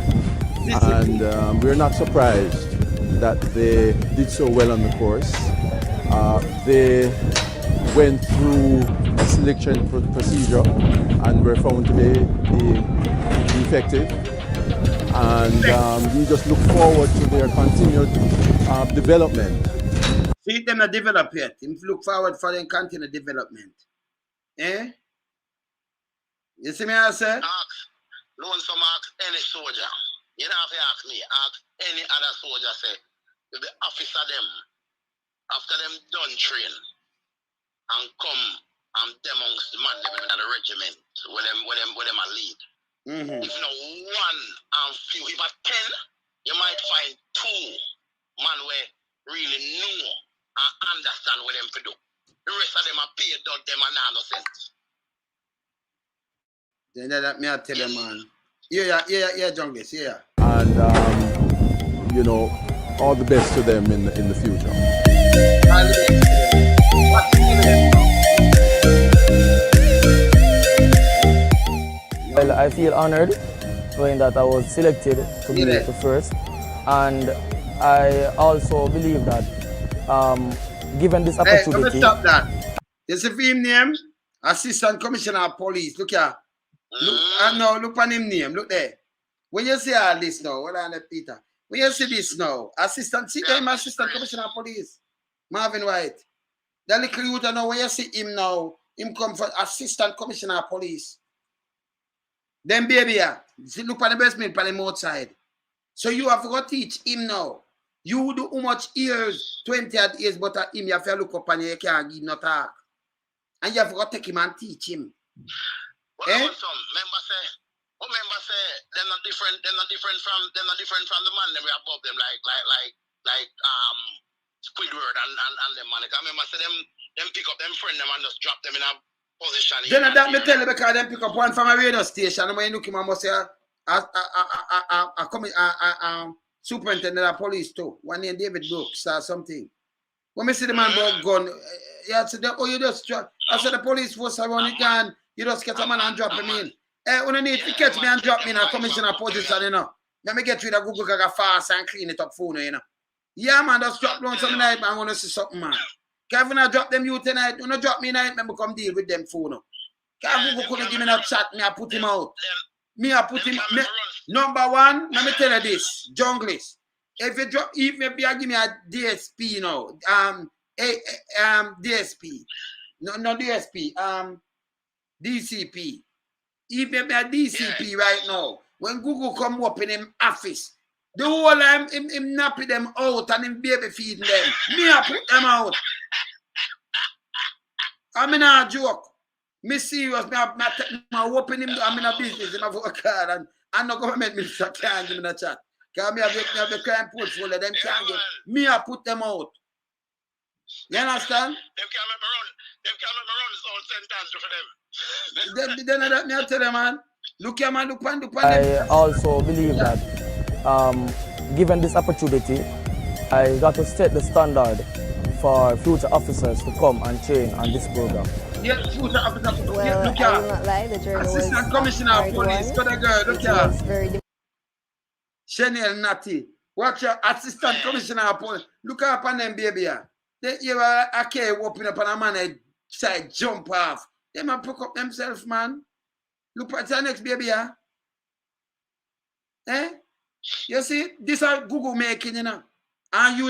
And we're not surprised that they did so well on the course. They went through a selection procedure and were found to be effective. And we just look forward to their continued development. See them not develop yet. Look forward for them continued development. Eh? You see me I say? Loan some ask any soldier. You don't have to ask me. Ask any other soldier say, if the officer them, after them done train, and come and amongst the man living in the regiment, where them are lead. If no one and few, if a 10, you might find 2 man where really know and understand what them to do. The rest of them are paid out them and no sense. Then that me I tell them, man. Yeah, Jungus, yeah. And you know, all the best to them in the future. Well, I feel honored knowing that I was selected to be the first, and I also believe that given this opportunity. Hey, stop that. You see him name? Assistant Commissioner of Police. Look here. Look, look on him name. Look there. When you see all this now, hold on, Peter. When you see this now, Assistant Commissioner of Police, Marvin White. The little youth now, when you see him now, him come for Assistant Commissioner of Police. Then baby, look at the best man on the outside. So you have to teach him now. You do how much years, 20 years, but him you have to look up and you can't give no talk. And you have got to take him and teach him. Well, some member say, they're not different from the man them we above them like Squidward and them man. I remember say them pick up them friend them and just drop them in a position. Then that me tell you because them pick up one from a radio station and when you look him and must say superintendent of police too. One named David Brooks or something. When me see the man bought gun, yeah, I said, oh, you just drop. I said the police force around it gun, you just get a man and drop him in. When you need to catch me and drop me in a commissioner position, you know. Let me get rid of Gugu Gaga fast and clean it up for you, you know. Yeah, man, just drop down some night, man. I want to see something, man. Because when I drop them you tonight, when I drop me night, me come deal with them phone. Because Gugu couldn't give me no chat, me I put him out. Me I put him, number one, let me tell you this, junglist. If you drop, if maybe I give me a DSP, now, DSP. No DSP, DCP. If maybe a DCP right now, when Google come up in him office, the whole time him nappy them out and him baby feeding them. Me I put them out. I mean a joke. Me serious, me open him, I'm in a business, in a card and no government minister can't give me the chat. Because me have the crime portfolio, them can't get. Me I put them out. You understand? Them can't make me run this whole sentence for them. Then me I tell them, man. Look here, man, look on I also believe that given this opportunity, I got to set the standard for future officers to come and train on this program. Yeah, future officers. Well, look I will not lie, the journey Assistant was Commissioner of Police, got a girl, look here. very Chanel Natty, watch your Assistant Commissioner of Police. Look up on them, baby. They hear a K open up on a man, they side jump off. They might pick up themselves, man. Look at your next baby, eh? You see, this are Google making, you know. And you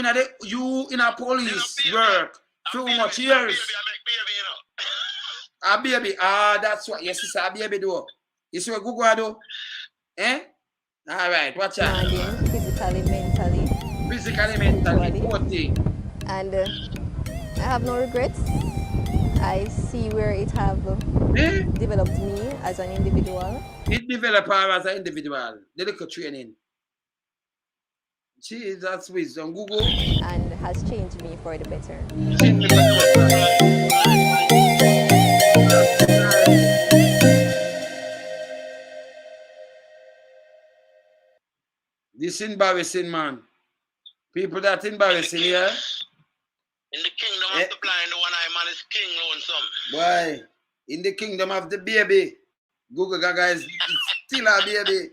in a police work too much years. A baby, that's what. Yes, it's a baby do. You see what Google do? Eh? All right, watch out. physically, mentally. Physically, mentally, both things. And I have no regrets. I see where it have developed me as an individual. It developed her as an individual. The little training. Jesus, wisdom, Google. And has changed me for the better. This embarrassing, man. People that embarrassing, yeah? In the kingdom of the blind, the one-eyed man is king, lonesome. Why? In the kingdom of the baby, Gugu Gaga is still a baby.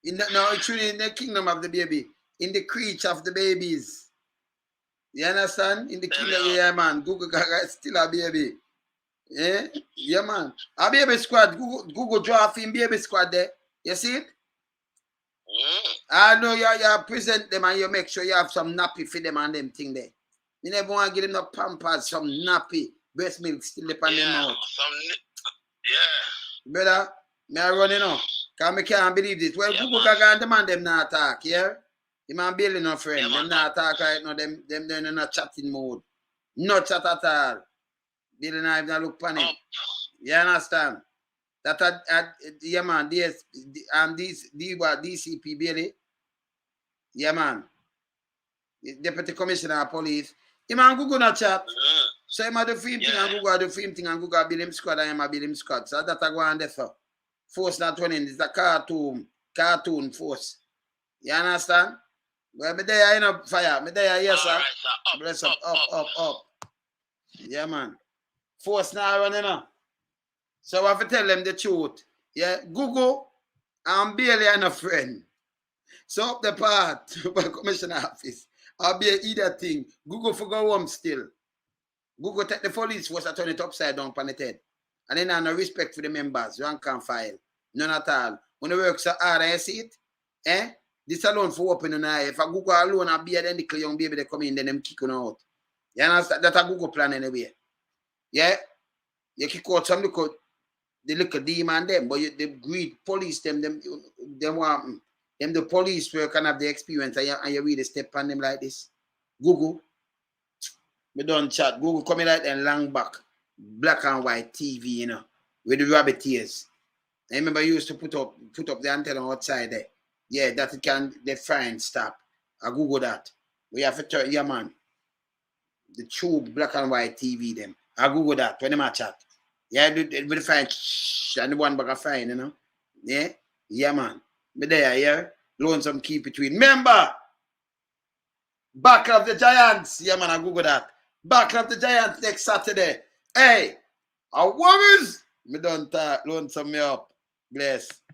It's really in the kingdom of the baby. In the creature of the babies. You understand? In the kingdom, yeah, man. Gugu Gaga is still a baby. Yeah? Yeah, man. A baby squad. Google draw in baby squad there. You see it? I know you present them and you make sure you have some nappy for them and them thing there. You never want to give them no pampers, some nappy, breast milk still upon them out. Brother, me I run, you know. Because I can't believe this. Well, Gugu Gaga and the man them not talk, yeah? You man barely no friend. Them not talk right now. Them in a chatting mode. No chat at all. Barely not even look panic. You understand? That yeah man, DCP Bailey. Yeah man. Deputy Commissioner of Police. He man Google not chat. So he might do film thing and Google do film thing and Google build him squad and he might build him squad. So that I go on there for. Force not running. It's a cartoon force. You understand? Well, me there in a fire. Me there, yes sir. Bless up. Yeah man. Force not running now. So I have to tell them the truth. Yeah, Google and Bailey are no friend. So up the part by Commissioner Office. I'll be either thing. Google for go home still. Google take the police force and turn it upside down on the head. And then I have no respect for the members. Rank and file. None at all. When the work so hard, I see it. This alone for open an eye. If I Google alone and be then the young baby they come in, then them kick you out. You understand? That's a Google plan anyway. Yeah? You kick out some look. They look at demon them, but they greed police them want them the police work and have the experience and you really step on them like this. Google. We don't chat. Google coming like them long back. black and white TV, you know, with the rabbit ears. I remember you used to put up the antenna outside there. Yeah, that it can the fine stop. I Google that. We have to turn, yeah man. The true black and white TV them. I Google that when they chat. Yeah, with the fine and the one bag of fine, you know. Yeah, yeah man. But there, yeah. Lonesome keep between. Remember, Battle of the Giants. Yeah man, I Google that. Battle of the Giants next Saturday. Hey, our Warriors. Me don't talk. Lonesome me up. Bless.